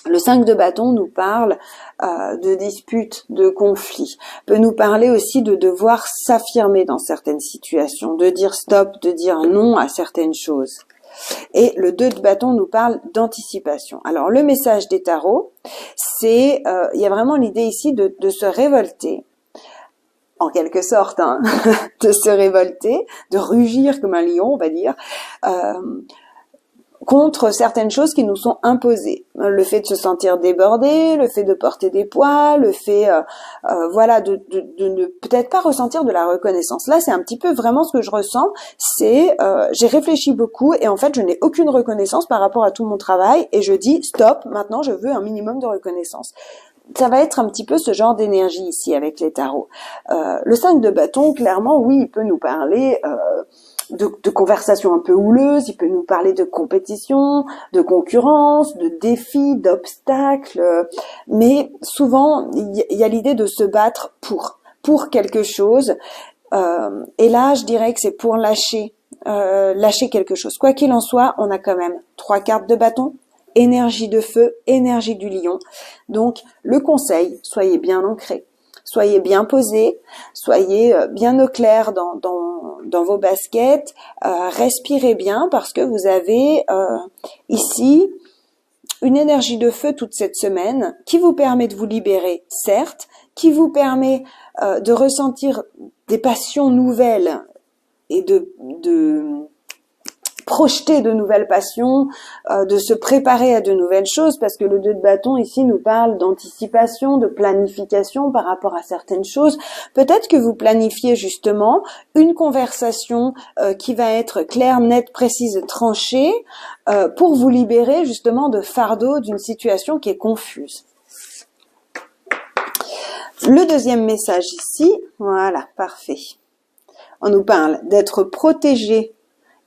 Le 5 de bâton nous parle de disputes, de conflits, peut nous parler aussi de devoir s'affirmer dans certaines situations, de dire stop, de dire non à certaines choses. Et le 2 de bâton nous parle d'anticipation. Alors le message des tarots, c'est, il y a vraiment l'idée ici de se révolter, en quelque sorte, hein, de se révolter, de rugir comme un lion, on va dire, contre certaines choses qui nous sont imposées. Le fait de se sentir débordé, le fait de porter des poids, le fait voilà de ne peut-être pas ressentir de la reconnaissance. Là, c'est un petit peu vraiment ce que je ressens, c'est j'ai réfléchi beaucoup et en fait, je n'ai aucune reconnaissance par rapport à tout mon travail et je dis stop, maintenant je veux un minimum de reconnaissance. Ça va être un petit peu ce genre d'énergie ici avec les tarots. Le 5 de bâton, clairement, oui, il peut nous parler de conversations un peu houleuses, il peut nous parler de compétition, de concurrence, de défis, d'obstacles, mais souvent, il y a l'idée de se battre pour quelque chose, et là, je dirais que c'est pour lâcher quelque chose. Quoi qu'il en soit, on a quand même 3 cartes de bâton, énergie de feu, énergie du lion. Donc, le conseil, soyez bien ancrés, soyez bien posés, soyez bien au clair dans vos baskets, respirez bien parce que vous avez ici une énergie de feu toute cette semaine qui vous permet de vous libérer, certes, qui vous permet de ressentir des passions nouvelles et de projeter de nouvelles passions, de se préparer à de nouvelles choses, parce que le 2 de bâton ici nous parle d'anticipation, de planification par rapport à certaines choses. Peut-être que vous planifiez justement une conversation qui va être claire, nette, précise, tranchée, pour vous libérer justement de fardeau d'une situation qui est confuse. Le deuxième message ici, voilà, parfait. On nous parle d'être protégé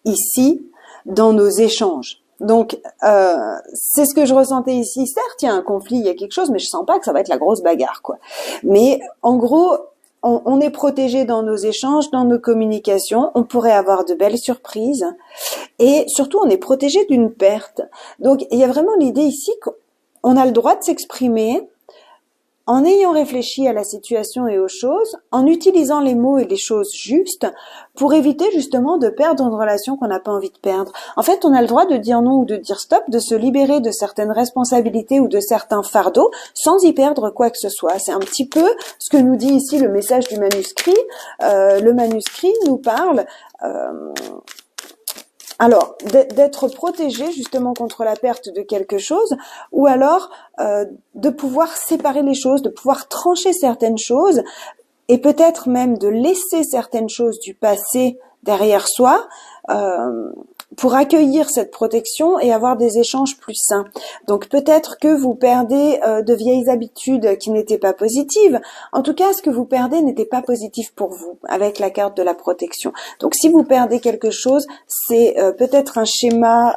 ici dans nos échanges. Donc, c'est ce que je ressentais ici. Certes, il y a un conflit, il y a quelque chose, mais je sens pas que ça va être la grosse bagarre, quoi. Mais en gros, on est protégé dans nos échanges, dans nos communications. On pourrait avoir de belles surprises. Et surtout, on est protégé d'une perte. Donc, il y a vraiment l'idée ici qu'on a le droit de s'exprimer en ayant réfléchi à la situation et aux choses, en utilisant les mots et les choses justes pour éviter justement de perdre une relation qu'on n'a pas envie de perdre. En fait, on a le droit de dire non ou de dire stop, de se libérer de certaines responsabilités ou de certains fardeaux sans y perdre quoi que ce soit. C'est un petit peu ce que nous dit ici le message du manuscrit. Le manuscrit nous parle... alors, d'être protégé justement contre la perte de quelque chose, ou alors de pouvoir séparer les choses, de pouvoir trancher certaines choses, et peut-être même de laisser certaines choses du passé derrière soi, pour accueillir cette protection et avoir des échanges plus sains. Donc peut-être que vous perdez de vieilles habitudes qui n'étaient pas positives. En tout cas, ce que vous perdez n'était pas positif pour vous avec la carte de la protection. Donc si vous perdez quelque chose, c'est peut-être un schéma,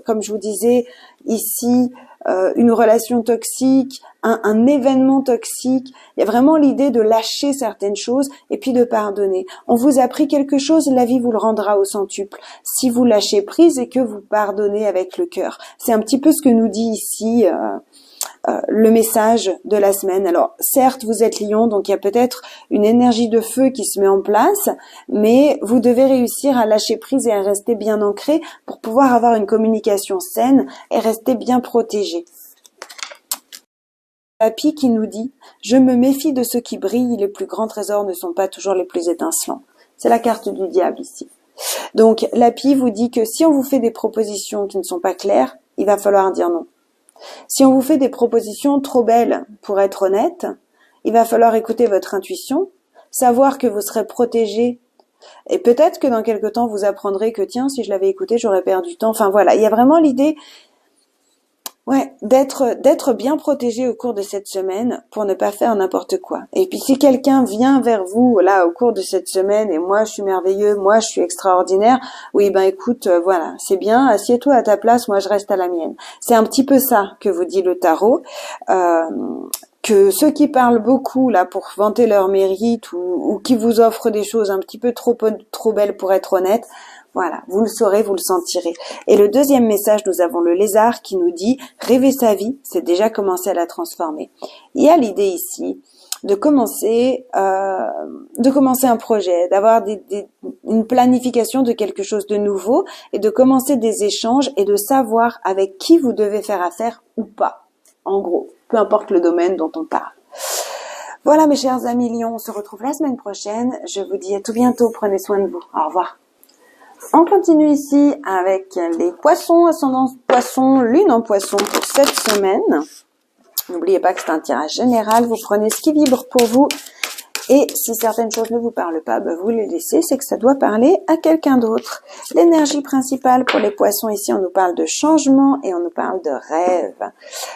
comme je vous disais ici, une relation toxique, un événement toxique. Il y a vraiment l'idée de lâcher certaines choses et puis de pardonner. On vous a pris quelque chose, la vie vous le rendra au centuple. Si vous lâchez prise et que vous pardonnez avec le cœur. C'est un petit peu ce que nous dit ici le message de la semaine. Alors certes, vous êtes lion, donc il y a peut-être une énergie de feu qui se met en place, mais vous devez réussir à lâcher prise et à rester bien ancré pour pouvoir avoir une communication saine et rester bien protégé. Papy qui nous dit « Je me méfie de ceux qui brillent, les plus grands trésors ne sont pas toujours les plus étincelants ». C'est la carte du diable ici. Donc Lapi vous dit que si on vous fait des propositions qui ne sont pas claires, il va falloir dire non. Si on vous fait des propositions trop belles pour être honnête, il va falloir écouter votre intuition, savoir que vous serez protégé. Et peut-être que dans quelque temps, vous apprendrez que tiens, si je l'avais écouté, j'aurais perdu du temps. Enfin voilà, il y a vraiment l'idée d'être bien protégé au cours de cette semaine pour ne pas faire n'importe quoi. Et puis si quelqu'un vient vers vous là au cours de cette semaine et moi je suis merveilleux, moi je suis extraordinaire, oui ben écoute, voilà, c'est bien, assieds-toi à ta place, moi je reste à la mienne. C'est un petit peu ça que vous dit le tarot. Que ceux qui parlent beaucoup là pour vanter leur mérite ou qui vous offrent des choses un petit peu trop belles pour être honnête, voilà, vous le saurez, vous le sentirez. Et le deuxième message, nous avons le lézard qui nous dit « Rêver sa vie, c'est déjà commencer à la transformer ». Il y a l'idée ici de commencer un projet, d'avoir une planification de quelque chose de nouveau et de commencer des échanges et de savoir avec qui vous devez faire affaire ou pas. En gros, peu importe le domaine dont on parle. Voilà mes chers amis lions, on se retrouve la semaine prochaine. Je vous dis à tout bientôt, prenez soin de vous. Au revoir. On continue ici avec les poissons, ascendant poisson, lune en poisson pour cette semaine. N'oubliez pas que c'est un tirage général, vous prenez ce qui vibre pour vous. Et si certaines choses ne vous parlent pas, vous les laissez, c'est que ça doit parler à quelqu'un d'autre. L'énergie principale pour les poissons ici, on nous parle de changement et on nous parle de rêve.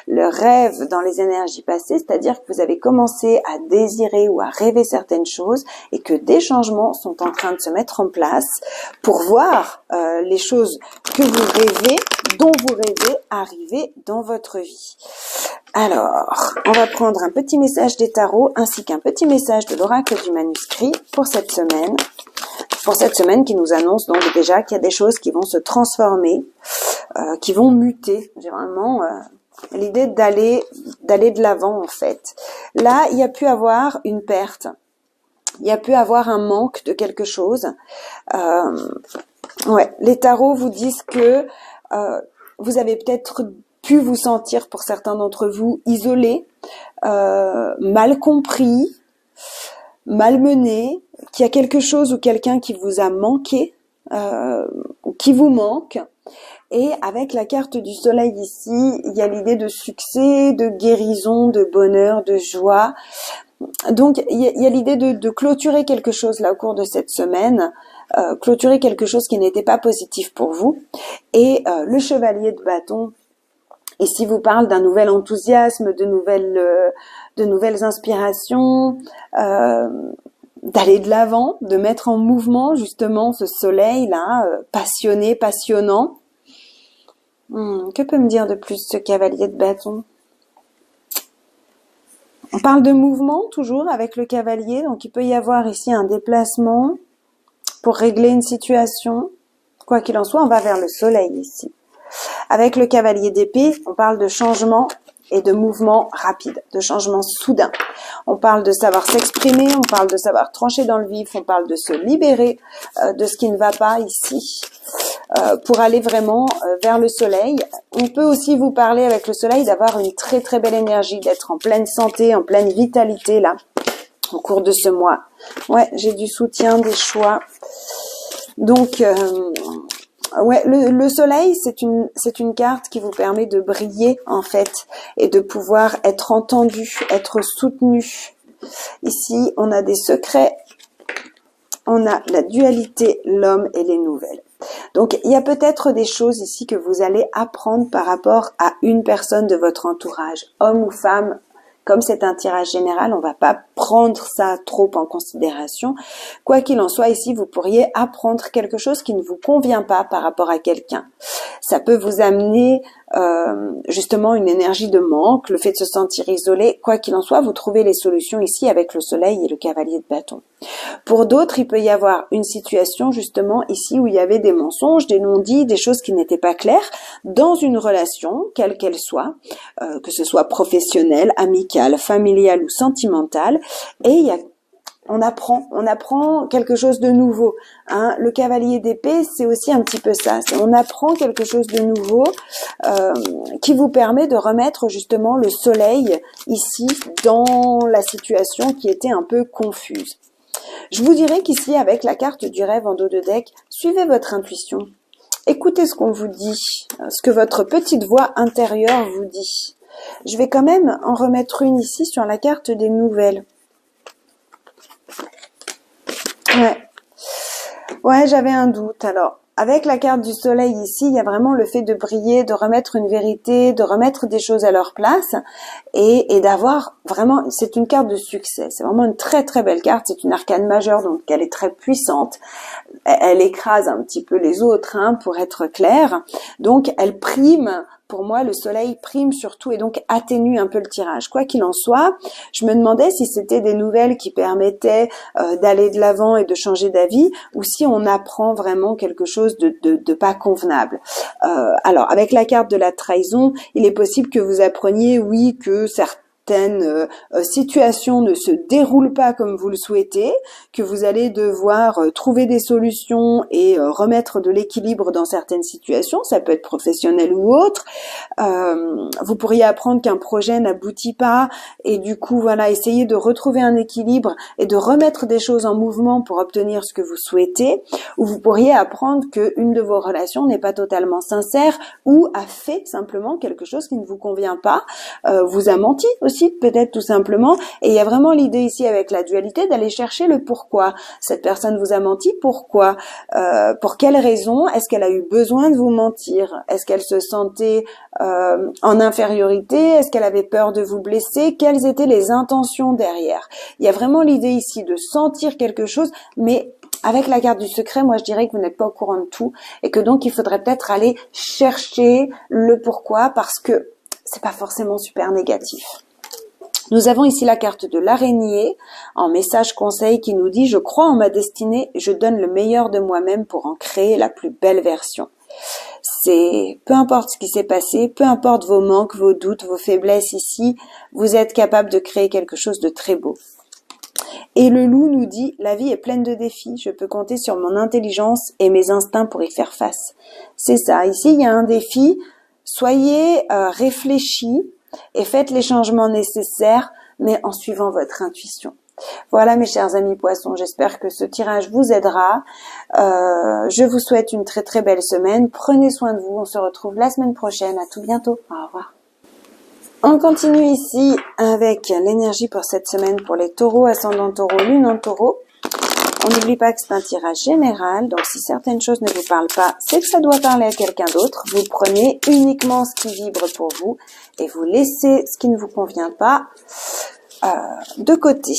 Le rêve dans les énergies passées, c'est-à-dire que vous avez commencé à désirer ou à rêver certaines choses et que des changements sont en train de se mettre en place pour voir les choses que vous rêvez, dont vous rêvez arriver dans votre vie. Alors, on va prendre un petit message des tarots ainsi qu'un petit message de l'oracle du manuscrit pour cette semaine. Pour cette semaine qui nous annonce donc déjà qu'il y a des choses qui vont se transformer, qui vont muter. J'ai vraiment l'idée d'aller de l'avant en fait. Là, il y a pu avoir une perte. Il y a pu avoir un manque de quelque chose. Les tarots vous disent que vous avez peut-être pu vous sentir, pour certains d'entre vous, isolé, mal compris, malmené, qu'il y a quelque chose ou quelqu'un qui vous a manqué, qui vous manque. Et avec la carte du soleil ici, il y a l'idée de succès, de guérison, de bonheur, de joie. Donc, il y a l'idée de clôturer quelque chose là au cours de cette semaine, clôturer quelque chose qui n'était pas positif pour vous. Et le chevalier de bâton, ici vous parle d'un nouvel enthousiasme, de nouvelles inspirations, d'aller de l'avant, de mettre en mouvement justement ce soleil-là, passionné, passionnant. Que peut me dire de plus ce cavalier de bâton ? On parle de mouvement toujours avec le cavalier, donc il peut y avoir ici un déplacement pour régler une situation. Quoi qu'il en soit, on va vers le soleil ici. Avec le cavalier d'épée, on parle de changement et de mouvement rapide, de changement soudain. On parle de savoir s'exprimer, on parle de savoir trancher dans le vif, on parle de se libérer de ce qui ne va pas ici pour aller vraiment vers le soleil. On peut aussi vous parler avec le soleil d'avoir une très très belle énergie, d'être en pleine santé, en pleine vitalité là, au cours de ce mois. Ouais, j'ai du soutien, des choix. Donc, le soleil, c'est une carte qui vous permet de briller en fait et de pouvoir être entendu, être soutenu. Ici, on a des secrets, on a la dualité, l'homme et les nouvelles. Donc, il y a peut-être des choses ici que vous allez apprendre par rapport à une personne de votre entourage, homme ou femme. Comme c'est un tirage général, on va pas prendre ça trop en considération. Quoi qu'il en soit, ici, vous pourriez apprendre quelque chose qui ne vous convient pas par rapport à quelqu'un. Ça peut vous amener justement une énergie de manque, le fait de se sentir isolé. Quoi qu'il en soit, vous trouvez les solutions ici avec le soleil et le cavalier de bâton. Pour d'autres, il peut y avoir une situation justement ici où il y avait des mensonges, des non-dits, des choses qui n'étaient pas claires dans une relation, quelle qu'elle soit, que ce soit professionnelle, amicale, familiale ou sentimentale, et on apprend quelque chose de nouveau. Hein. Le cavalier d'épée, c'est aussi un petit peu ça. On apprend quelque chose de nouveau qui vous permet de remettre justement le soleil ici dans la situation qui était un peu confuse. Je vous dirais qu'ici, avec la carte du rêve en dos de deck, suivez votre intuition. écoutez ce qu'on vous dit, ce que votre petite voix intérieure vous dit. Je vais quand même en remettre une ici sur la carte des nouvelles. Ouais, j'avais un doute. Alors, avec la carte du soleil ici, il y a vraiment le fait de briller, de remettre une vérité, de remettre des choses à leur place et d'avoir vraiment, c'est une carte de succès. C'est vraiment une très très belle carte. C'est une arcane majeure, donc elle est très puissante. Elle écrase un petit peu les autres, hein, pour être clair. Donc, elle prime. Pour moi, le soleil prime surtout et donc atténue un peu le tirage. Quoi qu'il en soit, je me demandais si c'était des nouvelles qui permettaient d'aller de l'avant et de changer d'avis, ou si on apprend vraiment quelque chose de pas convenable. Alors, avec la carte de la trahison, il est possible que vous appreniez, oui, que certaines situations ne se déroulent pas comme vous le souhaitez, que vous allez devoir trouver des solutions et remettre de l'équilibre dans certaines situations, ça peut être professionnel ou autre. Vous pourriez apprendre qu'un projet n'aboutit pas et du coup, voilà, essayer de retrouver un équilibre et de remettre des choses en mouvement pour obtenir ce que vous souhaitez. Ou vous pourriez apprendre qu'une de vos relations n'est pas totalement sincère ou a fait simplement quelque chose qui ne vous convient pas, vous a menti aussi peut-être tout simplement, et il y a vraiment l'idée ici avec la dualité d'aller chercher le pourquoi. Cette personne vous a menti, pourquoi? Pour quelle raison? Est-ce qu'elle a eu besoin de vous mentir? Est-ce qu'elle se sentait en infériorité? Est-ce qu'elle avait peur de vous blesser? Quelles étaient les intentions derrière? Il y a vraiment l'idée ici de sentir quelque chose, mais avec la carte du secret, moi je dirais que vous n'êtes pas au courant de tout et que donc il faudrait peut-être aller chercher le pourquoi parce que c'est pas forcément super négatif. Nous avons ici la carte de l'araignée en message conseil qui nous dit « Je crois en ma destinée et je donne le meilleur de moi-même pour en créer la plus belle version ». C'est peu importe ce qui s'est passé, peu importe vos manques, vos doutes, vos faiblesses ici, vous êtes capable de créer quelque chose de très beau. Et le loup nous dit « La vie est pleine de défis, je peux compter sur mon intelligence et mes instincts pour y faire face ». C'est ça, ici il y a un défi, soyez réfléchis et faites les changements nécessaires, mais en suivant votre intuition. Voilà mes chers amis poissons, j'espère que ce tirage vous aidera. Je vous souhaite une très très belle semaine. Prenez soin de vous, on se retrouve la semaine prochaine. À tout bientôt, au revoir. On continue ici avec l'énergie pour cette semaine pour les taureaux, ascendant taureau, lune en taureau. On n'oublie pas que c'est un tirage général, donc si certaines choses ne vous parlent pas, c'est que ça doit parler à quelqu'un d'autre. Vous prenez uniquement ce qui vibre pour vous et vous laissez ce qui ne vous convient pas de côté.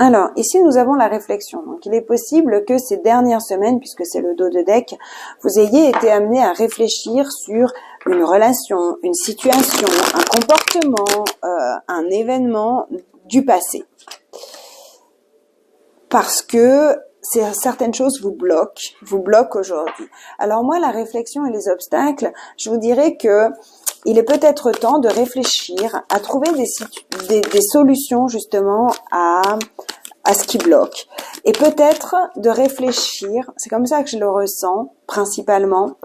Alors, ici nous avons la réflexion. Donc il est possible que ces dernières semaines, puisque c'est le dos de deck, vous ayez été amené à réfléchir sur une relation, une situation, un comportement, un événement du passé. Parce que certaines choses vous bloquent aujourd'hui. Alors moi, la réflexion et les obstacles, je vous dirais que il est peut-être temps de réfléchir à trouver des solutions justement à ce qui bloque. Et peut-être de réfléchir, c'est comme ça que je le ressens principalement,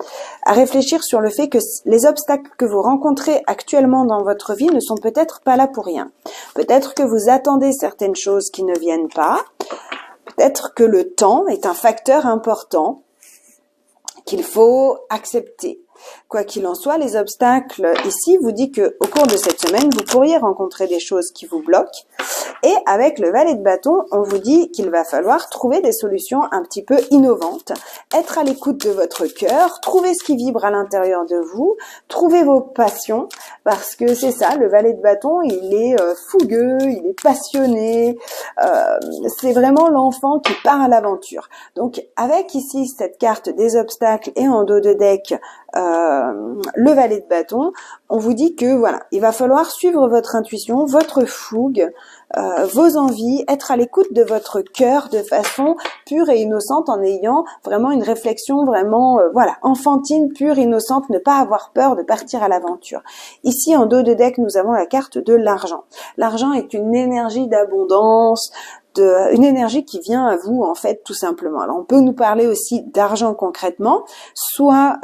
à réfléchir sur le fait que les obstacles que vous rencontrez actuellement dans votre vie ne sont peut-être pas là pour rien. Peut-être que vous attendez certaines choses qui ne viennent pas. Peut-être que le temps est un facteur important qu'il faut accepter. Quoi qu'il en soit, les obstacles ici vous dit que au cours de cette semaine, vous pourriez rencontrer des choses qui vous bloquent. Et avec le valet de bâton, on vous dit qu'il va falloir trouver des solutions un petit peu innovantes, être à l'écoute de votre cœur, trouver ce qui vibre à l'intérieur de vous, trouver vos passions, parce que c'est ça, le valet de bâton, il est fougueux, il est passionné, c'est vraiment l'enfant qui part à l'aventure. Donc avec ici cette carte des obstacles et en dos de deck, le valet de bâton, on vous dit que voilà, il va falloir suivre votre intuition, votre fougue, vos envies, être à l'écoute de votre cœur de façon pure et innocente en ayant vraiment une réflexion vraiment voilà, enfantine, pure, innocente, ne pas avoir peur de partir à l'aventure. Ici en dos de deck, nous avons la carte de l'argent. L'argent est une énergie d'abondance, une énergie qui vient à vous en fait tout simplement. Alors on peut nous parler aussi d'argent concrètement, soit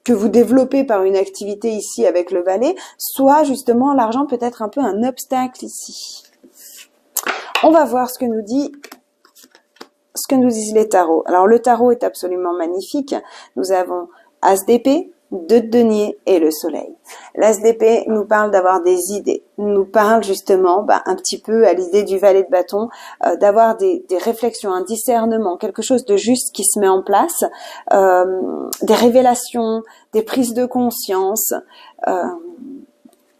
que vous développez par une activité ici avec le valet, soit justement l'argent peut être un peu un obstacle ici. On va voir ce que nous dit ce que nous disent les tarots. Alors le tarot est absolument magnifique. Nous avons As d'épée, 2 de denier et le soleil. L'As d'épée nous parle d'avoir des idées, nous parle justement un petit peu à l'idée du valet de bâton, d'avoir des réflexions, un discernement, quelque chose de juste qui se met en place, des révélations, des prises de conscience.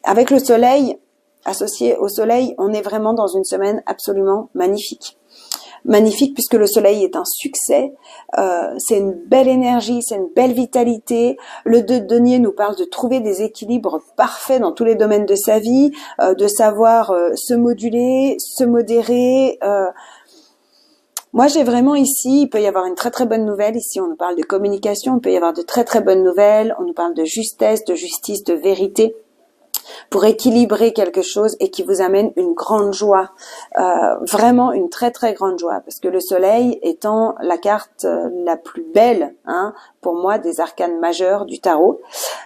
Avec le soleil, associé au soleil, on est vraiment dans une semaine absolument magnifique. Magnifique puisque le soleil est un succès, c'est une belle énergie, c'est une belle vitalité. Le 2 de denier nous parle de trouver des équilibres parfaits dans tous les domaines de sa vie, de savoir se moduler, se modérer. Moi, j'ai vraiment ici, il peut y avoir une très très bonne nouvelle. Ici, on nous parle de communication, il peut y avoir de très très bonnes nouvelles. On nous parle de justesse, de justice, de vérité, pour équilibrer quelque chose et qui vous amène une grande joie, vraiment une très très grande joie, parce que le soleil étant la carte la plus belle, pour moi, des arcanes majeurs du tarot.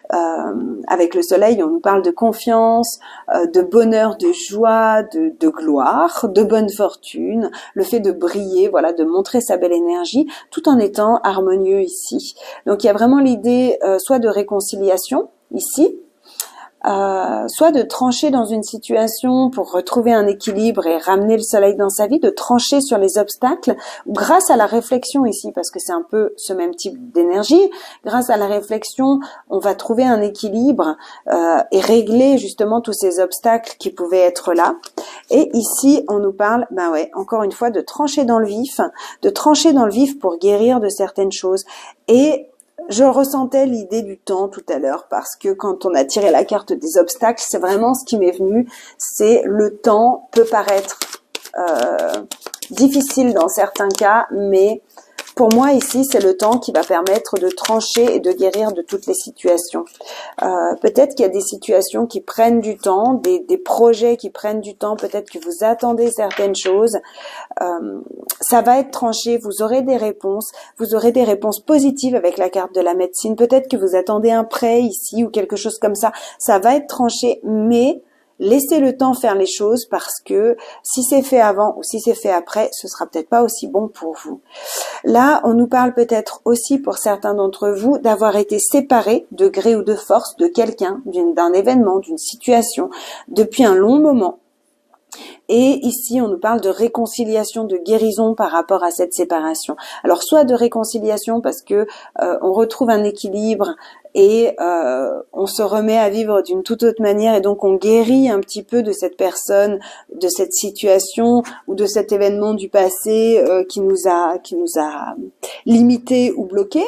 Avec le soleil, on nous parle de confiance, de bonheur, de joie, de gloire, de bonne fortune, le fait de briller, voilà, de montrer sa belle énergie, tout en étant harmonieux ici. Donc il y a vraiment l'idée soit de réconciliation ici, soit de trancher dans une situation pour retrouver un équilibre et ramener le soleil dans sa vie, de trancher sur les obstacles grâce à la réflexion ici, parce que c'est un peu ce même type d'énergie. Grâce à la réflexion, on va trouver un équilibre et régler justement tous ces obstacles qui pouvaient être là. Et ici, on nous parle, encore une fois, de trancher dans le vif pour guérir de certaines choses. Et je ressentais l'idée du temps tout à l'heure, parce que quand on a tiré la carte des obstacles, c'est vraiment ce qui m'est venu, c'est le temps peut paraître difficile dans certains cas, mais pour moi ici, c'est le temps qui va permettre de trancher et de guérir de toutes les situations. Peut-être qu'il y a des situations qui prennent du temps, des projets qui prennent du temps, peut-être que vous attendez certaines choses. Ça va être tranché, vous aurez des réponses positives avec la carte de la médecine. Peut-être que vous attendez un prêt ici ou quelque chose comme ça. Ça va être tranché, mais laissez le temps faire les choses, parce que si c'est fait avant ou si c'est fait après, ce sera peut-être pas aussi bon pour vous. Là, on nous parle peut-être aussi pour certains d'entre vous d'avoir été séparés de gré ou de force de quelqu'un, d'un événement, d'une situation depuis un long moment. Et ici, on nous parle de réconciliation, de guérison par rapport à cette séparation. Alors, soit de réconciliation parce que on retrouve un équilibre et on se remet à vivre d'une toute autre manière, et donc on guérit un petit peu de cette personne, de cette situation ou de cet événement du passé qui nous a limité ou bloqué.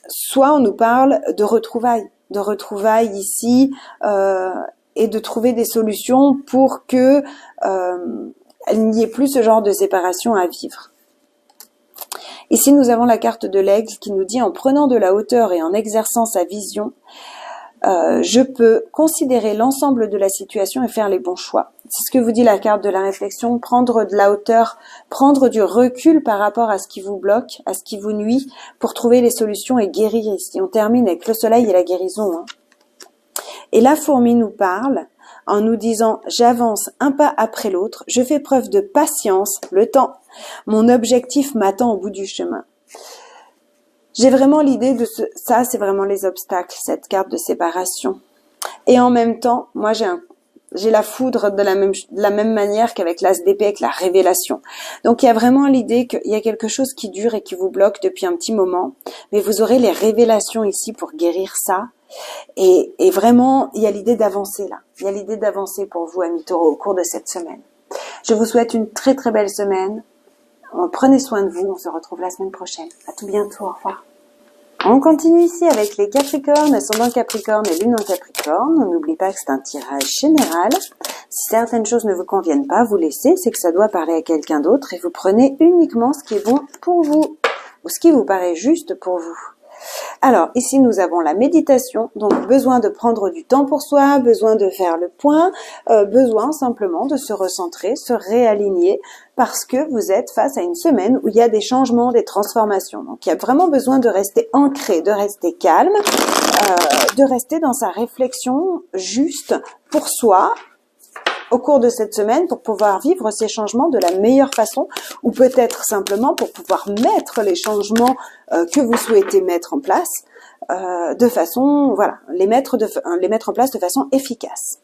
Soit on nous parle de retrouvailles ici. Et de trouver des solutions pour que il n'y ait plus ce genre de séparation à vivre. Ici, nous avons la carte de l'aigle qui nous dit: en prenant de la hauteur et en exerçant sa vision, je peux considérer l'ensemble de la situation et faire les bons choix. C'est ce que vous dit la carte de la réflexion: prendre de la hauteur, prendre du recul par rapport à ce qui vous bloque, à ce qui vous nuit, pour trouver les solutions et guérir ici. On termine avec le soleil et la guérison. Et la fourmi nous parle en nous disant: j'avance un pas après l'autre, je fais preuve de patience, le temps. Mon objectif m'attend au bout du chemin. J'ai vraiment l'idée de ça, c'est vraiment les obstacles, cette carte de séparation. Et en même temps, moi j'ai la foudre de la même manière qu'avec l'As d'épée, avec la révélation. Donc il y a vraiment l'idée qu'il y a quelque chose qui dure et qui vous bloque depuis un petit moment, mais vous aurez les révélations ici pour guérir ça. Et vraiment, il y a l'idée d'avancer là. Il y a l'idée d'avancer pour vous, amis taureaux, au cours de cette semaine. Je vous souhaite une très très belle semaine. Prenez soin de vous. On se retrouve la semaine prochaine. À tout bientôt. Au revoir. On continue ici avec les Capricornes, ascendant Capricorne et lune en Capricorne. On n'oublie pas que c'est un tirage général. Si certaines choses ne vous conviennent pas, vous laissez. C'est que ça doit parler à quelqu'un d'autre et vous prenez uniquement ce qui est bon pour vous ou ce qui vous paraît juste pour vous. Alors, ici, nous avons la méditation, donc besoin de prendre du temps pour soi, besoin de faire le point, besoin simplement de se recentrer, se réaligner, parce que vous êtes face à une semaine où il y a des changements, des transformations. Donc, il y a vraiment besoin de rester ancré, de rester calme, de rester dans sa réflexion juste pour soi, au cours de cette semaine pour pouvoir vivre ces changements de la meilleure façon, ou peut-être simplement pour pouvoir mettre les changements que vous souhaitez mettre en place de façon, voilà, les mettre en place de façon efficace.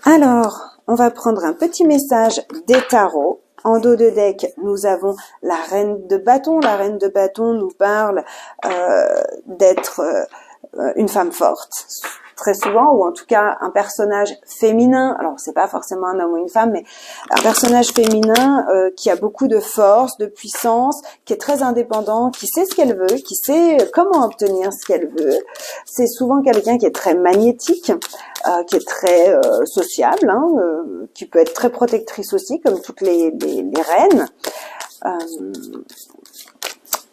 Alors, on va prendre un petit message des tarots. En dos de deck, nous avons la reine de bâton. La reine de bâton nous parle d'être une femme forte, très souvent, ou en tout cas un personnage féminin. Alors, c'est pas forcément un homme ou une femme, mais un personnage féminin qui a beaucoup de force, de puissance, qui est très indépendant, qui sait ce qu'elle veut, qui sait comment obtenir ce qu'elle veut. C'est souvent quelqu'un qui est très magnétique, qui est très sociable, hein, qui peut être très protectrice aussi, comme toutes les reines.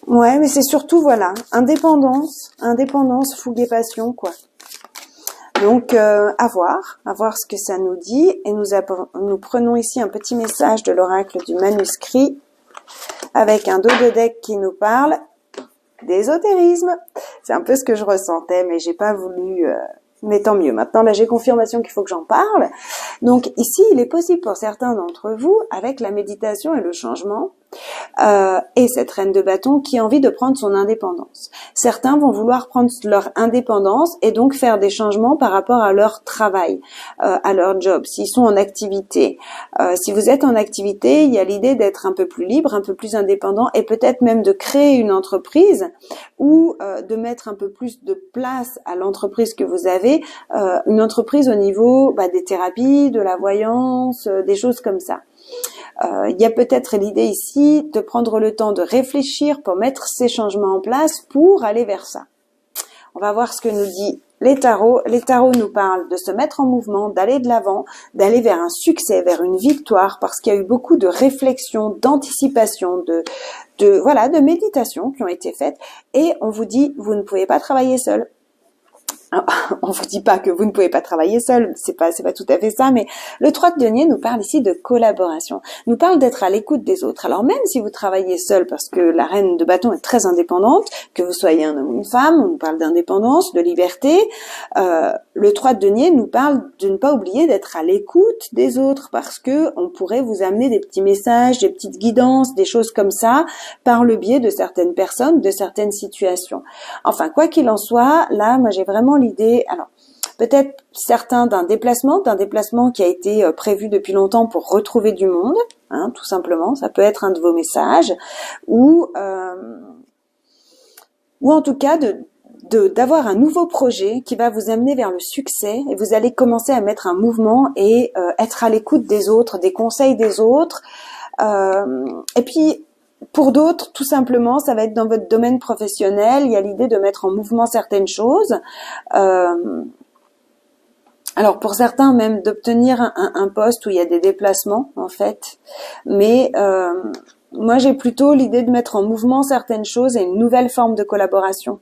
Ouais, mais c'est surtout, voilà, indépendance, fougue et passion, quoi. Donc, à voir ce que ça nous dit. Et nous prenons ici un petit message de l'oracle du manuscrit avec un dos de deck qui nous parle d'ésotérisme. C'est un peu ce que je ressentais, mais j'ai pas voulu... mais tant mieux. Maintenant, là, j'ai confirmation qu'il faut que j'en parle. Donc, ici, il est possible pour certains d'entre vous, avec la méditation et le changement, et cette reine de bâton qui a envie de prendre son indépendance. Certains vont vouloir prendre leur indépendance et donc faire des changements par rapport à leur travail, à leur job, s'ils sont en activité. Si vous êtes en activité, il y a l'idée d'être un peu plus libre, un peu plus indépendant et peut-être même de créer une entreprise ou de mettre un peu plus de place à l'entreprise que vous avez, une entreprise au niveau des thérapies, de la voyance, des choses comme ça. Il y a peut-être l'idée ici de prendre le temps de réfléchir pour mettre ces changements en place pour aller vers ça. On va voir ce que nous dit les tarots. Les tarots nous parlent de se mettre en mouvement, d'aller de l'avant, d'aller vers un succès, vers une victoire, parce qu'il y a eu beaucoup de réflexion, d'anticipation, de méditation qui ont été faites. Et on vous dit, vous ne pouvez pas travailler seul. Alors, on vous dit pas que vous ne pouvez pas travailler seul, c'est pas tout à fait ça, mais le 3 de denier nous parle ici de collaboration, nous parle d'être à l'écoute des autres. Alors même si vous travaillez seul, parce que la reine de bâton est très indépendante, que vous soyez un homme ou une femme, on nous parle d'indépendance, de liberté, le 3 de denier nous parle de ne pas oublier d'être à l'écoute des autres, parce que on pourrait vous amener des petits messages, des petites guidances, des choses comme ça, par le biais de certaines personnes, de certaines situations. Enfin, quoi qu'il en soit, là, moi j'ai vraiment l'idée, alors peut-être certains d'un déplacement qui a été prévu depuis longtemps pour retrouver du monde, hein, tout simplement, ça peut être un de vos messages, ou en tout cas d'avoir un nouveau projet qui va vous amener vers le succès et vous allez commencer à mettre un mouvement et être à l'écoute des autres, des conseils des autres, et puis pour d'autres, tout simplement, ça va être dans votre domaine professionnel. Il y a l'idée de mettre en mouvement certaines choses. Alors pour certains, même d'obtenir un poste où il y a des déplacements, en fait. Mais moi, j'ai plutôt l'idée de mettre en mouvement certaines choses et une nouvelle forme de collaboration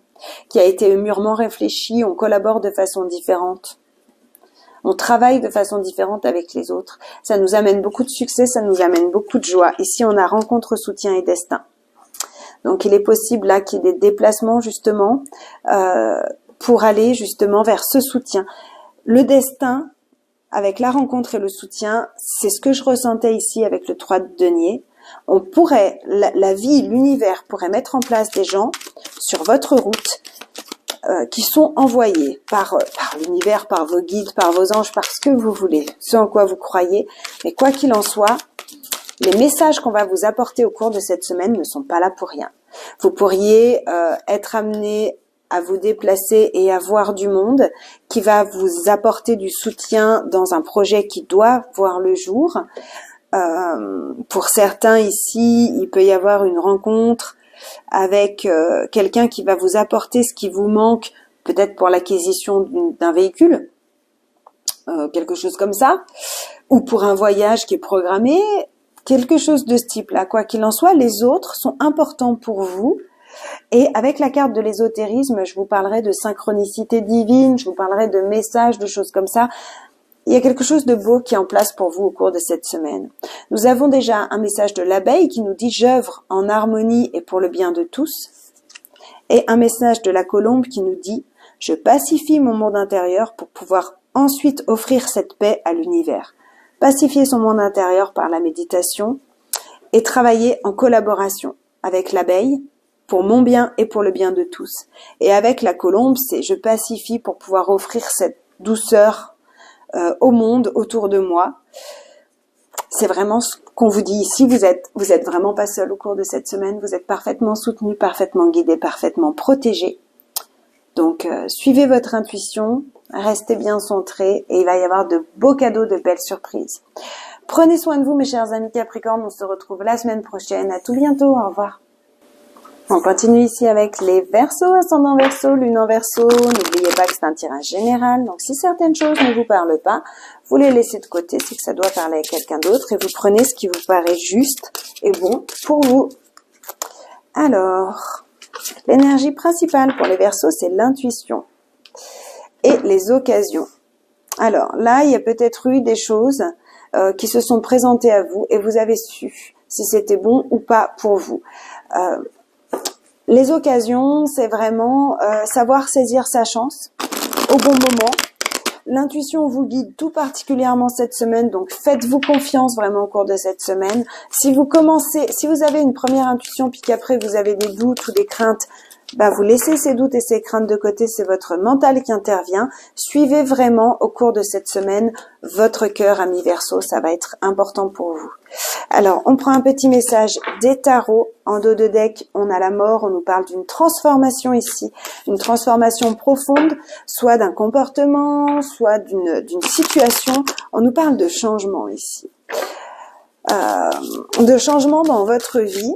qui a été mûrement réfléchie. On collabore de façon différente. On travaille de façon différente avec les autres. Ça nous amène beaucoup de succès, ça nous amène beaucoup de joie. Ici, on a rencontre, soutien et destin. Donc, il est possible là qu'il y ait des déplacements justement pour aller justement vers ce soutien. Le destin, avec la rencontre et le soutien, c'est ce que je ressentais ici avec le 3 de denier. On pourrait, la vie, l'univers pourrait mettre en place des gens sur votre route qui sont envoyés par l'univers, par vos guides, par vos anges, par ce que vous voulez, ce en quoi vous croyez. Mais quoi qu'il en soit, les messages qu'on va vous apporter au cours de cette semaine ne sont pas là pour rien. Vous pourriez être amené à vous déplacer et à voir du monde qui va vous apporter du soutien dans un projet qui doit voir le jour. Pour certains ici, il peut y avoir une rencontre avec quelqu'un qui va vous apporter ce qui vous manque, peut-être pour l'acquisition d'un véhicule, quelque chose comme ça, ou pour un voyage qui est programmé, quelque chose de ce type-là. Quoi qu'il en soit, les autres sont importants pour vous. Et avec la carte de l'ésotérisme, je vous parlerai de synchronicité divine, je vous parlerai de messages, de choses comme ça. Il y a quelque chose de beau qui est en place pour vous au cours de cette semaine. Nous avons déjà un message de l'abeille qui nous dit « J'œuvre en harmonie et pour le bien de tous ». Et un message de la colombe qui nous dit « Je pacifie mon monde intérieur pour pouvoir ensuite offrir cette paix à l'univers. Pacifier son monde intérieur par la méditation et travailler en collaboration avec l'abeille pour mon bien et pour le bien de tous. Et avec la colombe, c'est je pacifie pour pouvoir offrir cette douceur au monde autour de moi. C'est vraiment ce qu'on vous dit ici. Vous êtes vraiment pas seul au cours de cette semaine. Vous êtes parfaitement soutenu, parfaitement guidé, parfaitement protégé. Donc, suivez votre intuition, restez bien centré et il va y avoir de beaux cadeaux, de belles surprises. Prenez soin de vous, mes chers amis Capricorne. On se retrouve la semaine prochaine. À tout bientôt. Au revoir. On continue ici avec les Verseaux, ascendant Verseau, lune en Verseau. N'oubliez pas que c'est un tirage général. Donc, si certaines choses ne vous parlent pas, vous les laissez de côté. C'est que ça doit parler à quelqu'un d'autre. Et vous prenez ce qui vous paraît juste et bon pour vous. Alors, l'énergie principale pour les Verseaux, c'est l'intuition et les occasions. Alors, là, il y a peut-être eu des choses qui se sont présentées à vous et vous avez su si c'était bon ou pas pour vous. Les occasions, c'est vraiment savoir saisir sa chance au bon moment. L'intuition vous guide tout particulièrement cette semaine, donc faites-vous confiance vraiment au cours de cette semaine. Si vous avez une première intuition puis qu'après vous avez des doutes ou des craintes, vous laissez ces doutes et ces craintes de côté, c'est votre mental qui intervient. Suivez vraiment au cours de cette semaine votre cœur, ami Verseau, ça va être important pour vous. Alors, on prend un petit message des tarots. En dos de deck, on a la mort, on nous parle d'une transformation ici, une transformation profonde, soit d'un comportement, soit d'une situation. On nous parle de changement ici. De changement dans votre vie.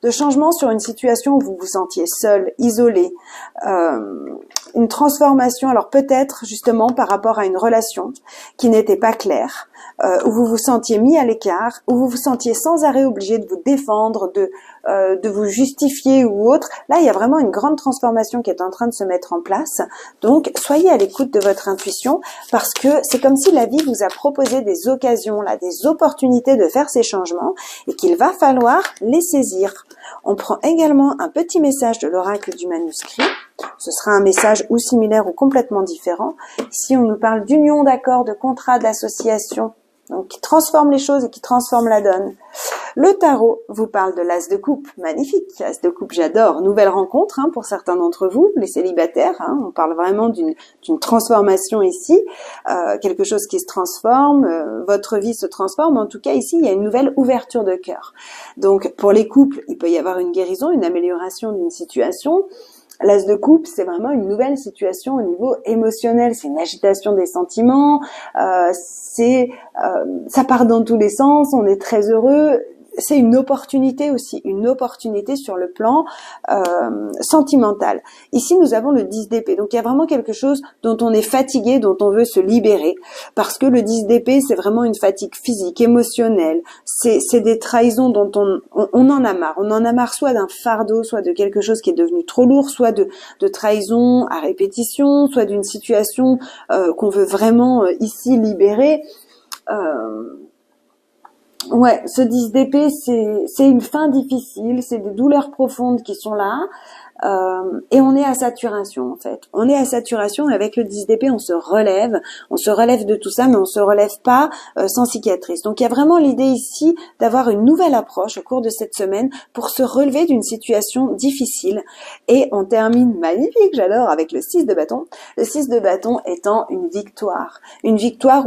De changement sur une situation où vous vous sentiez seul, isolé, une transformation, alors peut-être justement par rapport à une relation qui n'était pas claire, où vous vous sentiez mis à l'écart, où vous vous sentiez sans arrêt obligé de vous défendre, de vous justifier ou autre. Là, il y a vraiment une grande transformation qui est en train de se mettre en place. Donc, soyez à l'écoute de votre intuition parce que c'est comme si la vie vous a proposé des occasions, là, des opportunités de faire ces changements et qu'il va falloir les saisir. On prend également un petit message de l'oracle du manuscrit. Ce sera un message ou similaire ou complètement différent. Ici, on nous parle d'union, d'accord, de contrat, d'association, donc qui transforme les choses et qui transforme la donne. Le tarot vous parle de l'as de coupe, magnifique, l'as de coupe, j'adore. Nouvelle rencontre pour certains d'entre vous, les célibataires. On parle vraiment d'une transformation ici, quelque chose qui se transforme, votre vie se transforme. En tout cas, ici, il y a une nouvelle ouverture de cœur. Donc, pour les couples, il peut y avoir une guérison, une amélioration d'une situation. L'as de coupe, c'est vraiment une nouvelle situation au niveau émotionnel. C'est une agitation des sentiments. Ça part dans tous les sens. On est très heureux. C'est une opportunité aussi, une opportunité sur le plan sentimental. Ici, nous avons le 10 d'épée. Donc, il y a vraiment quelque chose dont on est fatigué, dont on veut se libérer. Parce que le 10 d'épée, c'est vraiment une fatigue physique, émotionnelle. C'est des trahisons dont on en a marre. On en a marre soit d'un fardeau, soit de quelque chose qui est devenu trop lourd, soit de trahison à répétition, soit d'une situation qu'on veut vraiment ici libérer. Ouais, ce 10 d'épée, c'est une fin difficile, c'est des douleurs profondes qui sont là, et on est à saturation en fait. On est à saturation et avec le 10 d'épée, on se relève de tout ça, mais on se relève pas sans cicatrice. Donc il y a vraiment l'idée ici d'avoir une nouvelle approche au cours de cette semaine pour se relever d'une situation difficile. Et on termine magnifique, j'adore, avec le 6 de bâton. Le 6 de bâton étant une victoire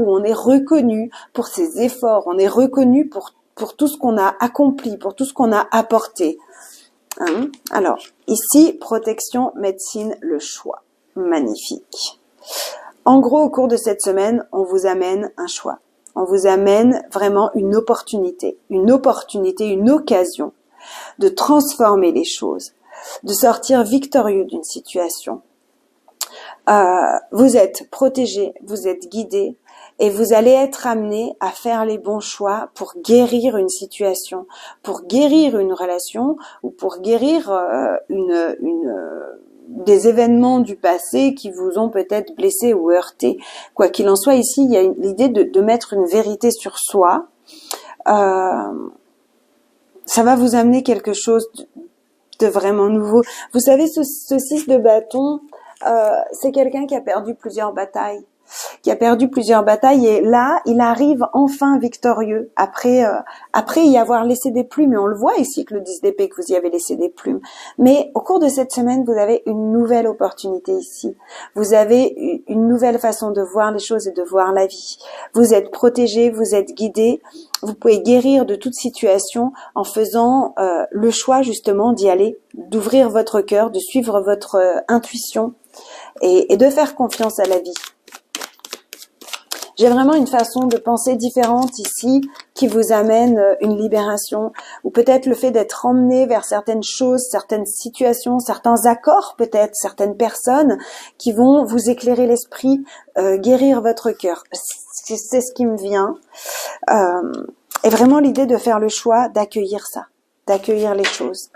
où on est reconnu pour ses efforts, on est reconnu pour tout ce qu'on a accompli, pour tout ce qu'on a apporté. Alors, ici, protection, médecine, le choix. Magnifique. En gros, au cours de cette semaine, on vous amène un choix. On vous amène vraiment une opportunité, une occasion de transformer les choses, de sortir victorieux d'une situation. Vous êtes protégé, vous êtes guidé, et vous allez être amené à faire les bons choix pour guérir une situation, pour guérir une relation ou pour guérir des événements du passé qui vous ont peut-être blessé ou heurté. Quoi qu'il en soit, ici, il y a l'idée de mettre une vérité sur soi. Ça va vous amener quelque chose de vraiment nouveau. Vous savez, ce 6 de bâton, c'est quelqu'un qui a perdu plusieurs batailles. qui a perdu plusieurs batailles et là, il arrive enfin victorieux après y avoir laissé des plumes. Et on le voit ici que le 10 d'épée, que vous y avez laissé des plumes. Mais au cours de cette semaine, vous avez une nouvelle opportunité ici. Vous avez une nouvelle façon de voir les choses et de voir la vie. Vous êtes protégé, vous êtes guidé. Vous pouvez guérir de toute situation en faisant le choix justement d'y aller, d'ouvrir votre cœur, de suivre votre intuition et de faire confiance à la vie. J'ai vraiment une façon de penser différente ici qui vous amène une libération ou peut-être le fait d'être emmené vers certaines choses, certaines situations, certains accords peut-être, certaines personnes qui vont vous éclairer l'esprit, guérir votre cœur. C'est ce qui me vient. Et vraiment l'idée de faire le choix d'accueillir ça, d'accueillir les choses.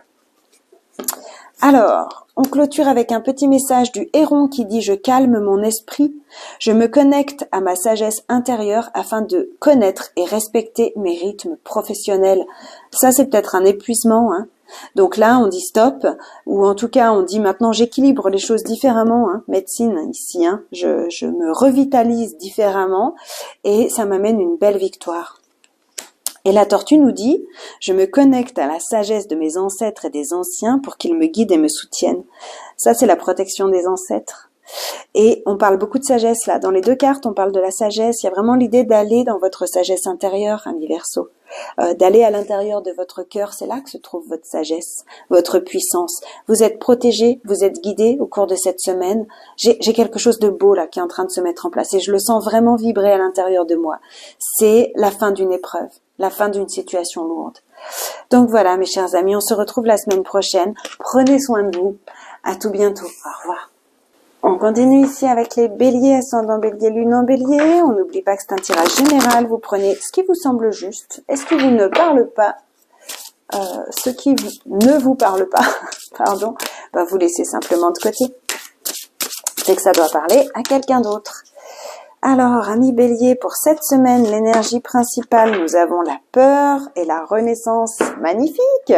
Alors, on clôture avec un petit message du héron qui dit « Je calme mon esprit, je me connecte à ma sagesse intérieure afin de connaître et respecter mes rythmes professionnels. » Ça, c'est peut-être un épuisement, hein. Donc là, on dit stop, ou en tout cas, on dit maintenant j'équilibre les choses différemment, hein. Médecine ici, hein. Je me revitalise différemment et ça m'amène une belle victoire. Et la tortue nous dit « Je me connecte à la sagesse de mes ancêtres et des anciens pour qu'ils me guident et me soutiennent. » Ça, c'est la protection des ancêtres. Et on parle beaucoup de sagesse là. Dans les deux cartes, on parle de la sagesse. Il y a vraiment l'idée d'aller dans votre sagesse intérieure, ami Verseau. D'aller à l'intérieur de votre cœur, c'est là que se trouve votre sagesse, votre puissance. Vous êtes protégé, vous êtes guidé au cours de cette semaine. J'ai quelque chose de beau là qui est en train de se mettre en place et je le sens vraiment vibrer à l'intérieur de moi. C'est la fin d'une épreuve, la fin d'une situation lourde. Donc voilà mes chers amis, on se retrouve la semaine prochaine. Prenez soin de vous. À tout bientôt. Au revoir. On continue ici avec les béliers, ascendant bélier, lune en bélier. On n'oublie pas que c'est un tirage général. Vous prenez ce qui vous semble juste et ce qui vous ne parle pas. Ce qui ne vous parle pas, pardon, vous laissez simplement de côté. C'est que ça doit parler à quelqu'un d'autre. Alors, amis bélier, pour cette semaine, l'énergie principale, nous avons la peur et la renaissance. Magnifique!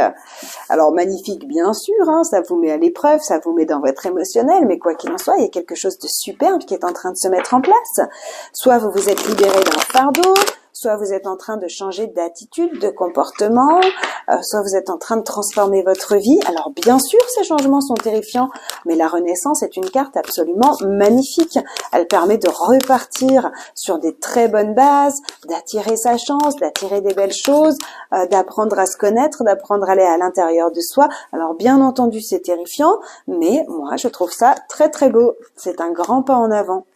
Alors, magnifique, bien sûr, hein, ça vous met à l'épreuve, ça vous met dans votre émotionnel, mais quoi qu'il en soit, il y a quelque chose de superbe qui est en train de se mettre en place. Soit vous vous êtes libéré d'un fardeau, soit vous êtes en train de changer d'attitude, de comportement, soit vous êtes en train de transformer votre vie. Alors bien sûr, ces changements sont terrifiants, mais la Renaissance est une carte absolument magnifique. Elle permet de repartir sur des très bonnes bases, d'attirer sa chance, d'attirer des belles choses, d'apprendre à se connaître, d'apprendre à aller à l'intérieur de soi. Alors bien entendu, c'est terrifiant, mais moi je trouve ça très très beau. C'est un grand pas en avant.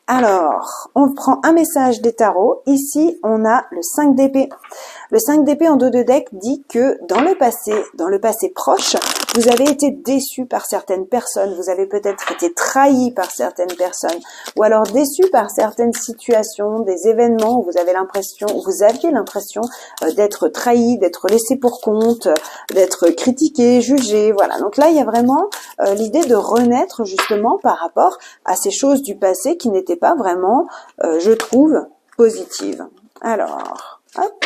Alors, on prend un message des tarots. Ici, on a le 5 d'épée. Le 5 d'épée en dos de deck dit que dans le passé proche, vous avez été déçu par certaines personnes, vous avez peut-être été trahi par certaines personnes, ou alors déçu par certaines situations, des événements où vous aviez l'impression d'être trahi, d'être laissé pour compte, d'être critiqué, jugé, voilà. Donc là, il y a vraiment l'idée de renaître justement par rapport à ces choses du passé qui n'étaient pas vraiment, je trouve, positives. Alors, hop.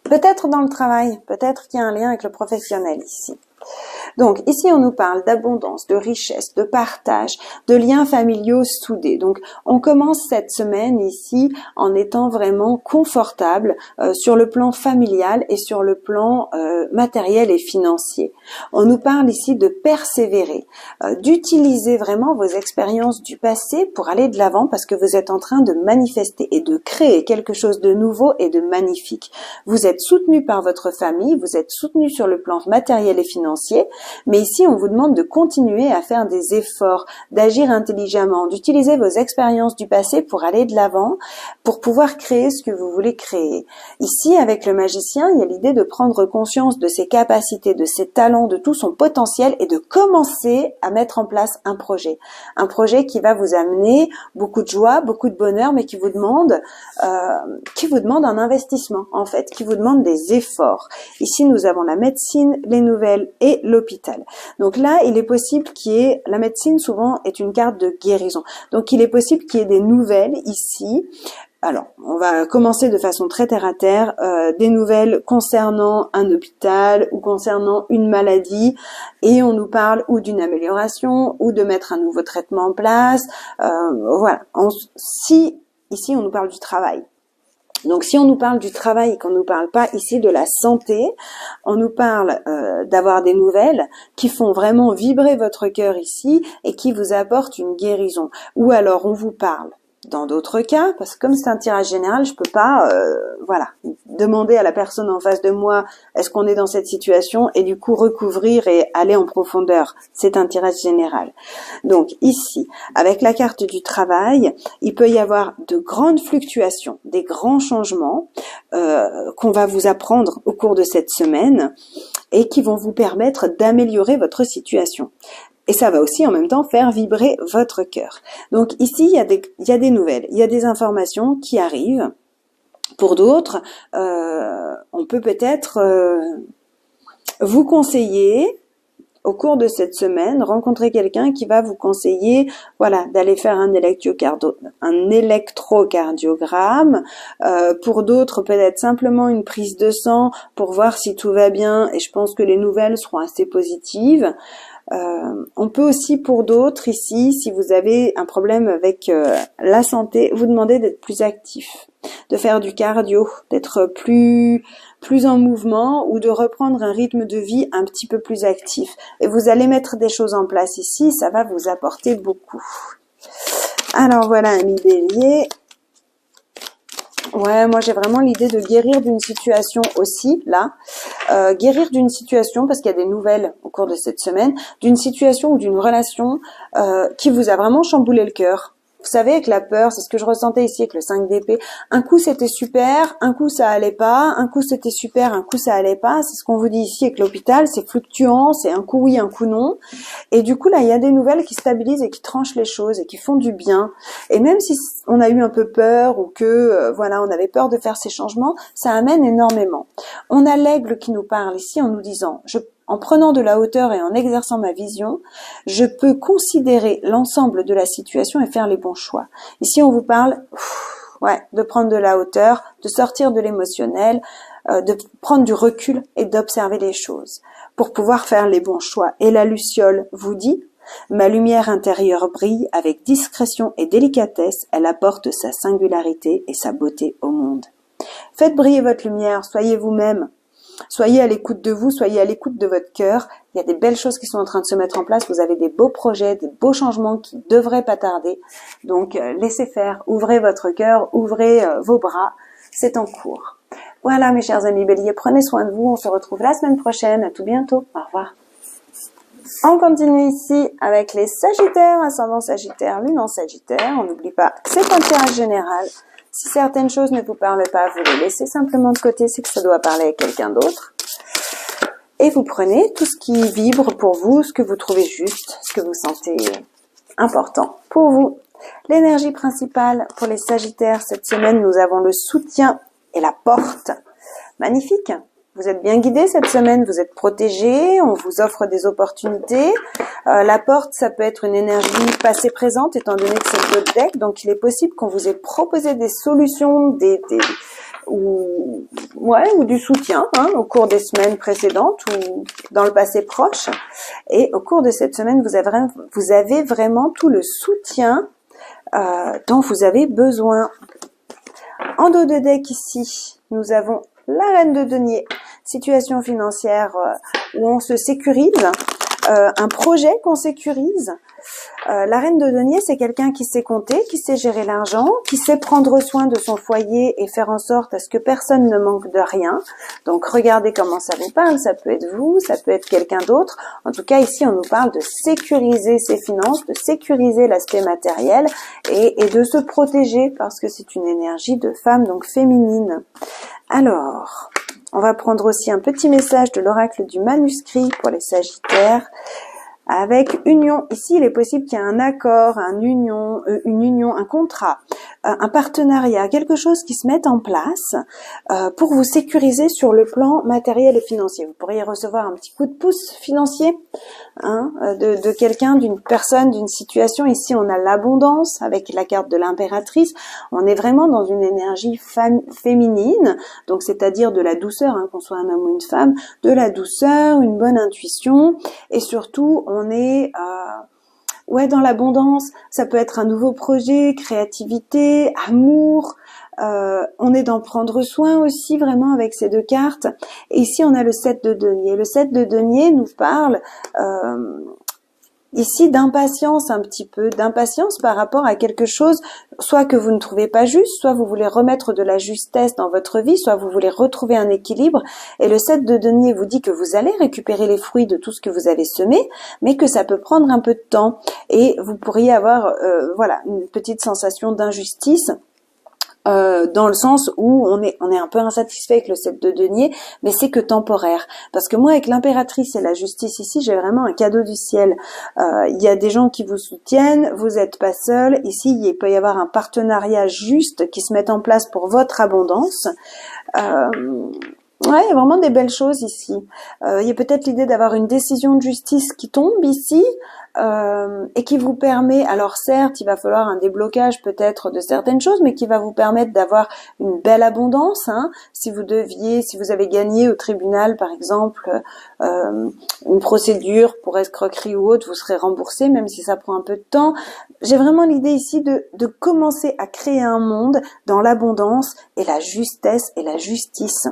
Peut-être dans le travail, peut-être qu'il y a un lien avec le professionnel ici. Donc ici on nous parle d'abondance, de richesse, de partage, de liens familiaux soudés. Donc on commence cette semaine ici en étant vraiment confortable sur le plan familial et sur le plan matériel et financier. On nous parle ici de persévérer, d'utiliser vraiment vos expériences du passé pour aller de l'avant parce que vous êtes en train de manifester et de créer quelque chose de nouveau et de magnifique. Vous êtes soutenu par votre famille, vous êtes soutenu sur le plan matériel et financier. Mais ici, on vous demande de continuer à faire des efforts, d'agir intelligemment, d'utiliser vos expériences du passé pour aller de l'avant, pour pouvoir créer ce que vous voulez créer. Ici, avec le magicien, il y a l'idée de prendre conscience de ses capacités, de ses talents, de tout son potentiel et de commencer à mettre en place un projet. Un projet qui va vous amener beaucoup de joie, beaucoup de bonheur, mais qui vous demande un investissement, en fait, qui vous demande des efforts. Ici, nous avons la médecine, les nouvelles et l'hôpital. Donc là, il est possible la médecine souvent est une carte de guérison. Donc il est possible qu'il y ait des nouvelles ici Alors, on va commencer de façon très terre à terre, des nouvelles concernant un hôpital ou concernant une maladie, et on nous parle ou d'une amélioration ou de mettre un nouveau traitement en place. Voilà. Ici on nous parle du travail. Donc si on nous parle du travail et qu'on ne nous parle pas ici de la santé, on nous parle d'avoir des nouvelles qui font vraiment vibrer votre cœur ici et qui vous apportent une guérison. Ou alors on vous parle dans d'autres cas, parce que comme c'est un tirage général, je peux pas demander à la personne en face de moi est-ce qu'on est dans cette situation et du coup recouvrir et aller en profondeur. C'est un tirage général. Donc ici, avec la carte du travail, il peut y avoir de grandes fluctuations, des grands changements qu'on va vous apprendre au cours de cette semaine et qui vont vous permettre d'améliorer votre situation. Et ça va aussi en même temps faire vibrer votre cœur. Donc ici, il y a des nouvelles, il y a des informations qui arrivent. Pour d'autres, on peut peut-être vous conseiller au cours de cette semaine, rencontrer quelqu'un qui va vous conseiller, voilà, d'aller faire un électrocardiogramme. Pour d'autres, peut-être simplement une prise de sang pour voir si tout va bien. Et je pense que les nouvelles seront assez positives. On peut aussi pour d'autres ici, si vous avez un problème avec la santé, vous demander d'être plus actif, de faire du cardio, d'être plus en mouvement ou de reprendre un rythme de vie un petit peu plus actif. Et vous allez mettre des choses en place ici, ça va vous apporter beaucoup. Alors voilà, ami Bélier. Ouais, moi j'ai vraiment l'idée de guérir d'une situation aussi, là. Guérir d'une situation, parce qu'il y a des nouvelles au cours de cette semaine, d'une situation ou d'une relation qui vous a vraiment chamboulé le cœur. Vous savez, avec la peur, c'est ce que je ressentais ici avec le 5 d'épée. Un coup c'était super, un coup ça allait pas, un coup c'était super, un coup ça allait pas. C'est ce qu'on vous dit ici avec l'hôpital, c'est fluctuant, c'est un coup oui, un coup non. Et du coup là, il y a des nouvelles qui stabilisent et qui tranchent les choses et qui font du bien. Et même si on a eu un peu peur ou que on avait peur de faire ces changements, ça amène énormément. On a l'aigle qui nous parle ici en nous disant en prenant de la hauteur et en exerçant ma vision, je peux considérer l'ensemble de la situation et faire les bons choix. Ici, on vous parle de prendre de la hauteur, de sortir de l'émotionnel, de prendre du recul et d'observer les choses pour pouvoir faire les bons choix. Et la luciole vous dit, ma lumière intérieure brille avec discrétion et délicatesse, elle apporte sa singularité et sa beauté au monde. Faites briller votre lumière, soyez vous-même. Soyez à l'écoute de vous, soyez à l'écoute de votre cœur. Il y a des belles choses qui sont en train de se mettre en place. Vous avez des beaux projets, des beaux changements qui devraient pas tarder. Donc, laissez faire. Ouvrez votre cœur, ouvrez vos bras. C'est en cours. Voilà, mes chers amis béliers, prenez soin de vous. On se retrouve la semaine prochaine. À tout bientôt. Au revoir. On continue ici avec les Sagittaires, ascendant Sagittaire, lune en Sagittaire. On n'oublie pas que c'est un tirage général. Si certaines choses ne vous parlent pas, vous les laissez simplement de côté, c'est que ça doit parler à quelqu'un d'autre. Et vous prenez tout ce qui vibre pour vous, ce que vous trouvez juste, ce que vous sentez important pour vous. L'énergie principale pour les Sagittaires, cette semaine, nous avons le soutien et la porte. Magnifique. Vous êtes bien guidés cette semaine, vous êtes protégés, on vous offre des opportunités. La porte, ça peut être une énergie passée présente, étant donné que c'est votre deck, donc il est possible qu'on vous ait proposé des solutions, ou du soutien au cours des semaines précédentes ou dans le passé proche. Et au cours de cette semaine, vous avez vraiment tout le soutien dont vous avez besoin. En dos de deck ici, nous avons la reine de denier, situation financière où on se sécurise, un projet qu'on sécurise. La reine de denier, c'est quelqu'un qui sait compter, qui sait gérer l'argent, qui sait prendre soin de son foyer et faire en sorte à ce que personne ne manque de rien. Donc regardez comment ça vous parle, ça peut être vous, ça peut être quelqu'un d'autre. En tout cas, ici, on nous parle de sécuriser ses finances, de sécuriser l'aspect matériel et de se protéger parce que c'est une énergie de femme, donc féminine. Alors, on va prendre aussi un petit message de l'oracle du manuscrit pour les Sagittaires. Avec union, ici il est possible qu'il y ait un accord, une union, un contrat, un partenariat, quelque chose qui se mette en place pour vous sécuriser sur le plan matériel et financier. Vous pourriez recevoir un petit coup de pouce financier hein, de quelqu'un, d'une personne, d'une situation. Ici, on a l'abondance avec la carte de l'impératrice. On est vraiment dans une énergie féminine, donc c'est-à-dire de la douceur, hein, qu'on soit un homme ou une femme, de la douceur, une bonne intuition, et surtout, on est ouais, dans l'abondance. Ça peut être un nouveau projet, créativité, amour. On est d'en prendre soin aussi vraiment avec ces deux cartes. Et ici, on a le 7 de denier. Le 7 de denier nous parle ici d'impatience un petit peu, d'impatience par rapport à quelque chose, soit que vous ne trouvez pas juste, soit vous voulez remettre de la justesse dans votre vie, soit vous voulez retrouver un équilibre. Et le 7 de denier vous dit que vous allez récupérer les fruits de tout ce que vous avez semé, mais que ça peut prendre un peu de temps. Et vous pourriez avoir voilà, une petite sensation d'injustice. Dans le sens où on est un peu insatisfait avec le 7 de denier, mais c'est que temporaire. Parce que moi, avec l'impératrice et la justice ici, j'ai vraiment un cadeau du ciel. Il y a des gens qui vous soutiennent, vous n'êtes pas seul. Ici, il peut y avoir un partenariat juste qui se met en place pour votre abondance. Ouais, il y a vraiment des belles choses ici. Il y a peut-être l'idée d'avoir une décision de justice qui tombe ici et qui vous permet, alors certes, il va falloir un déblocage peut-être de certaines choses, mais qui va vous permettre d'avoir une belle abondance. Hein. Si vous avez gagné au tribunal, par exemple, une procédure pour escroquerie ou autre, vous serez remboursé, même si ça prend un peu de temps. J'ai vraiment l'idée ici de commencer à créer un monde dans l'abondance et la justesse et la justice.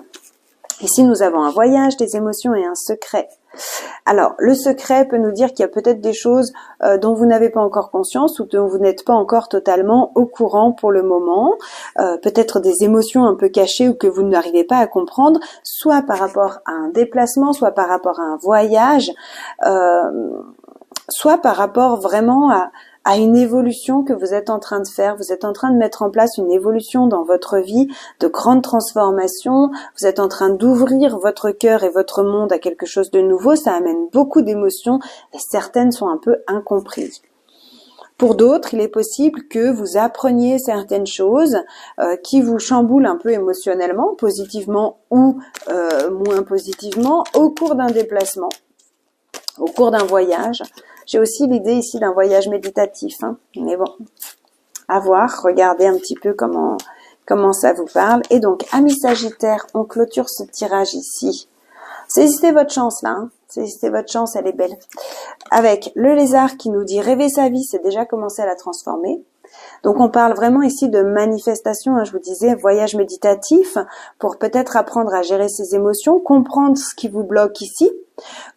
Ici, nous avons un voyage, des émotions et un secret. Alors, le secret peut nous dire qu'il y a peut-être des choses dont vous n'avez pas encore conscience ou dont vous n'êtes pas encore totalement au courant pour le moment. Peut-être des émotions un peu cachées ou que vous n'arrivez pas à comprendre, soit par rapport à un déplacement, soit par rapport à un voyage, soit par rapport vraiment à une évolution que vous êtes en train de faire. Vous êtes en train de mettre en place une évolution dans votre vie, de grandes transformations. Vous êtes en train d'ouvrir votre cœur et votre monde à quelque chose de nouveau. Ça amène beaucoup d'émotions et certaines sont un peu incomprises. Pour d'autres, il est possible que vous appreniez certaines choses qui vous chamboulent un peu émotionnellement, positivement ou moins positivement, au cours d'un déplacement, au cours d'un voyage. J'ai aussi l'idée ici d'un voyage méditatif, hein. Mais bon, à voir, regardez un petit peu comment ça vous parle. Et donc, amis Sagittaire, on clôture ce tirage ici. Saisissez votre chance là, hein. Saisissez votre chance, elle est belle. Avec le lézard qui nous dit rêver sa vie, c'est déjà commencer à la transformer. Donc on parle vraiment ici de manifestation, hein, je vous disais, voyage méditatif, pour peut-être apprendre à gérer ses émotions, comprendre ce qui vous bloque ici,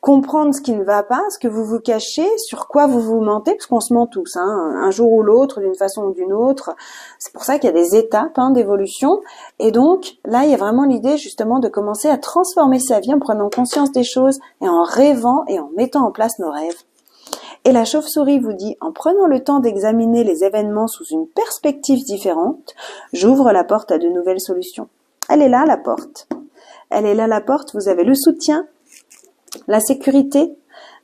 comprendre ce qui ne va pas, ce que vous vous cachez, sur quoi vous vous mentez, parce qu'on se ment tous, hein, un jour ou l'autre, d'une façon ou d'une autre. C'est pour ça qu'il y a des étapes d'évolution. Et donc là, il y a vraiment l'idée justement de commencer à transformer sa vie en prenant conscience des choses et en rêvant et en mettant en place nos rêves. Et la chauve-souris vous dit, en prenant le temps d'examiner les événements sous une perspective différente, j'ouvre la porte à de nouvelles solutions. Elle est là, la porte. Elle est là, la porte. Vous avez le soutien, la sécurité.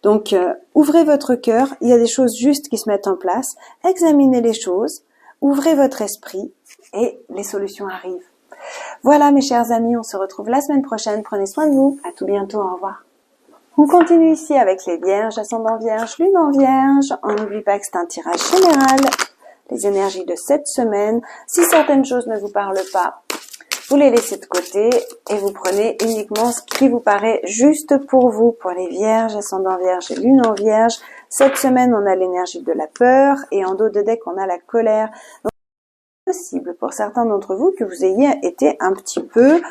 Donc, ouvrez votre cœur. Il y a des choses justes qui se mettent en place. Examinez les choses. Ouvrez votre esprit et les solutions arrivent. Voilà, mes chers amis, on se retrouve la semaine prochaine. Prenez soin de vous. À tout bientôt. Au revoir. On continue ici avec les vierges, ascendant vierge, lune en vierge. On n'oublie pas que c'est un tirage général, les énergies de cette semaine. Si certaines choses ne vous parlent pas, vous les laissez de côté et vous prenez uniquement ce qui vous paraît juste pour vous. Pour les vierges, ascendant vierge et lune en vierge, cette semaine on a l'énergie de la peur et en dos de deck on a la colère. Donc, c'est possible pour certains d'entre vous que vous ayez été un petit peu...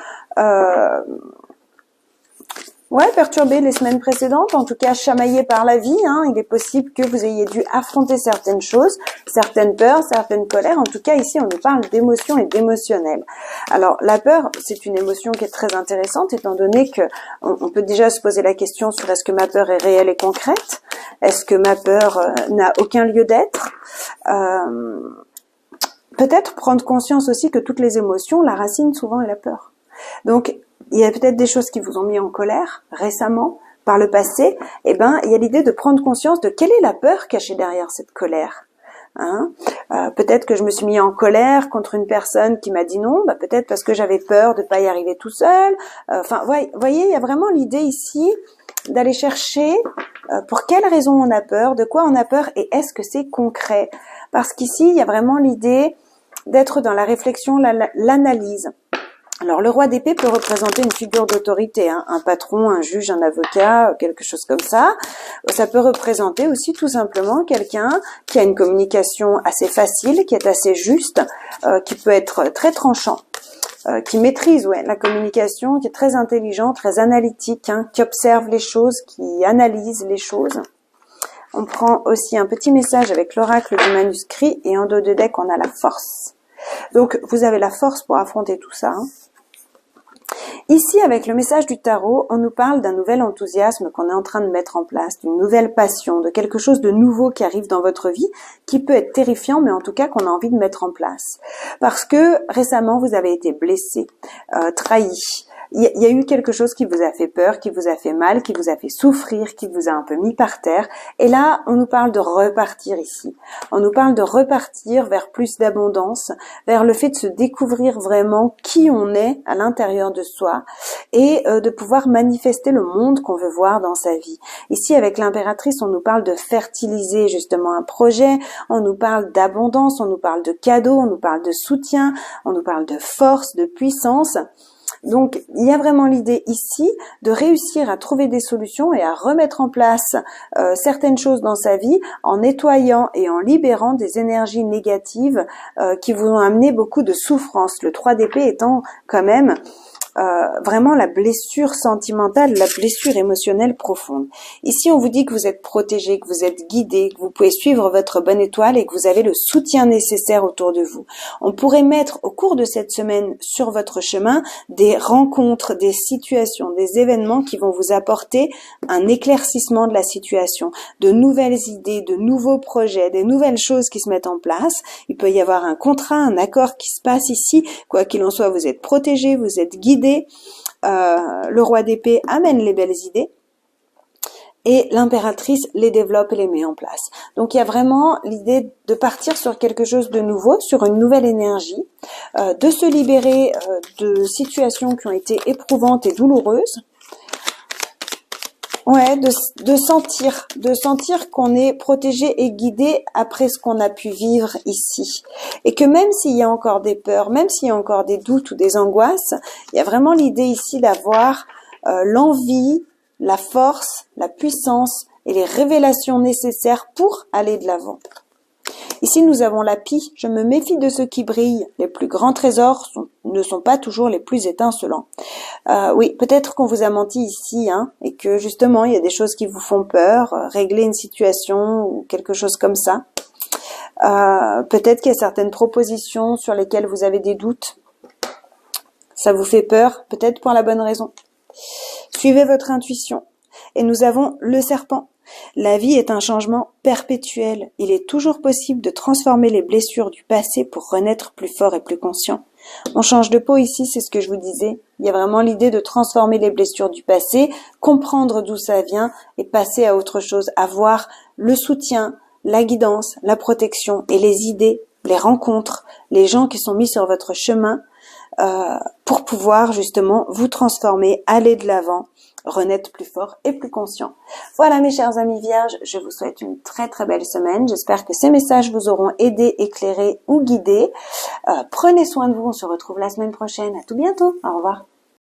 perturbé les semaines précédentes, en tout cas chamaillé par la vie, hein. Il est possible que vous ayez dû affronter certaines choses, certaines peurs, certaines colères. En tout cas, ici, on nous parle d'émotions et d'émotionnel. Alors, la peur, c'est une émotion qui est très intéressante, étant donné que on peut déjà se poser la question sur est-ce que ma peur est réelle et concrète? Est-ce que ma peur n'a aucun lieu d'être? Peut-être prendre conscience aussi que toutes les émotions, la racine souvent est la peur. Donc, il y a peut-être des choses qui vous ont mis en colère récemment, par le passé. Eh ben, il y a l'idée de prendre conscience de quelle est la peur cachée derrière cette colère. Hein. Peut-être que je me suis mis en colère contre une personne qui m'a dit non, peut-être parce que j'avais peur de pas y arriver tout seul. Enfin, voyez, il y a vraiment l'idée ici d'aller chercher pour quelles raisons on a peur, de quoi on a peur et est-ce que c'est concret. Parce qu'ici, il y a vraiment l'idée d'être dans la réflexion, l'analyse. Alors, le roi d'épée peut représenter une figure d'autorité, hein, un patron, un juge, un avocat, quelque chose comme ça. Ça peut représenter aussi tout simplement quelqu'un qui a une communication assez facile, qui est assez juste, qui peut être très tranchant, qui maîtrise la communication, qui est très intelligent, très analytique, hein, qui observe les choses, qui analyse les choses. On prend aussi un petit message avec l'oracle du manuscrit et en dos de deck, on a la force. Donc, vous avez la force pour affronter tout ça. Hein. Ici, avec le message du tarot, on nous parle d'un nouvel enthousiasme qu'on est en train de mettre en place, d'une nouvelle passion, de quelque chose de nouveau qui arrive dans votre vie, qui peut être terrifiant, mais en tout cas qu'on a envie de mettre en place. Parce que récemment, vous avez été blessé, trahi. Il y a eu quelque chose qui vous a fait peur, qui vous a fait mal, qui vous a fait souffrir, qui vous a un peu mis par terre. Et là, on nous parle de repartir ici. On nous parle de repartir vers plus d'abondance, vers le fait de se découvrir vraiment qui on est à l'intérieur de soi et de pouvoir manifester le monde qu'on veut voir dans sa vie. Ici, avec l'impératrice, on nous parle de fertiliser justement un projet, on nous parle d'abondance, on nous parle de cadeaux, on nous parle de soutien, on nous parle de force, de puissance. Donc, il y a vraiment l'idée ici de réussir à trouver des solutions et à remettre en place certaines choses dans sa vie en nettoyant et en libérant des énergies négatives qui vous ont amené beaucoup de souffrance. Le 3 d'épée étant quand même vraiment la blessure sentimentale, la blessure émotionnelle profonde. Ici, on vous dit que vous êtes protégé, que vous êtes guidé, que vous pouvez suivre votre bonne étoile et que vous avez le soutien nécessaire autour de vous. On pourrait mettre au cours de cette semaine sur votre chemin des rencontres, des situations, des événements qui vont vous apporter un éclaircissement de la situation, de nouvelles idées, de nouveaux projets, des nouvelles choses qui se mettent en place. Il peut y avoir un contrat, un accord qui se passe ici. Quoi qu'il en soit, vous êtes protégé, vous êtes guidé. Le roi d'épée amène les belles idées et l'impératrice les développe et les met en place. Donc il y a vraiment l'idée de partir sur quelque chose de nouveau, sur une nouvelle énergie, de se libérer de situations qui ont été éprouvantes et douloureuses. Ouais, de sentir qu'on est protégé et guidé après ce qu'on a pu vivre ici. Et que même s'il y a encore des peurs, même s'il y a encore des doutes ou des angoisses, il y a vraiment l'idée ici d'avoir l'envie, la force, la puissance et les révélations nécessaires pour aller de l'avant. Ici, nous avons la pie. Je me méfie de ceux qui brillent. Les plus grands trésors ne sont pas toujours les plus étincelants. Oui, peut-être qu'on vous a menti ici, hein, et que justement, il y a des choses qui vous font peur, régler une situation ou quelque chose comme ça. Peut-être qu'il y a certaines propositions sur lesquelles vous avez des doutes. Ça vous fait peur, peut-être pour la bonne raison. Suivez votre intuition. Et nous avons le serpent. La vie est un changement perpétuel. Il est toujours possible de transformer les blessures du passé pour renaître plus fort et plus conscient. On change de peau ici, c'est ce que je vous disais. Il y a vraiment l'idée de transformer les blessures du passé, comprendre d'où ça vient et passer à autre chose, avoir le soutien, la guidance, la protection et les idées, les rencontres, les gens qui sont mis sur votre chemin pour pouvoir justement vous transformer, aller de l'avant, renaître plus fort et plus conscient. Voilà mes chers amis vierges, je vous souhaite une très très belle semaine. J'espère que ces messages vous auront aidé, éclairé ou guidé. Prenez soin de vous, on se retrouve la semaine prochaine. À tout bientôt, au revoir.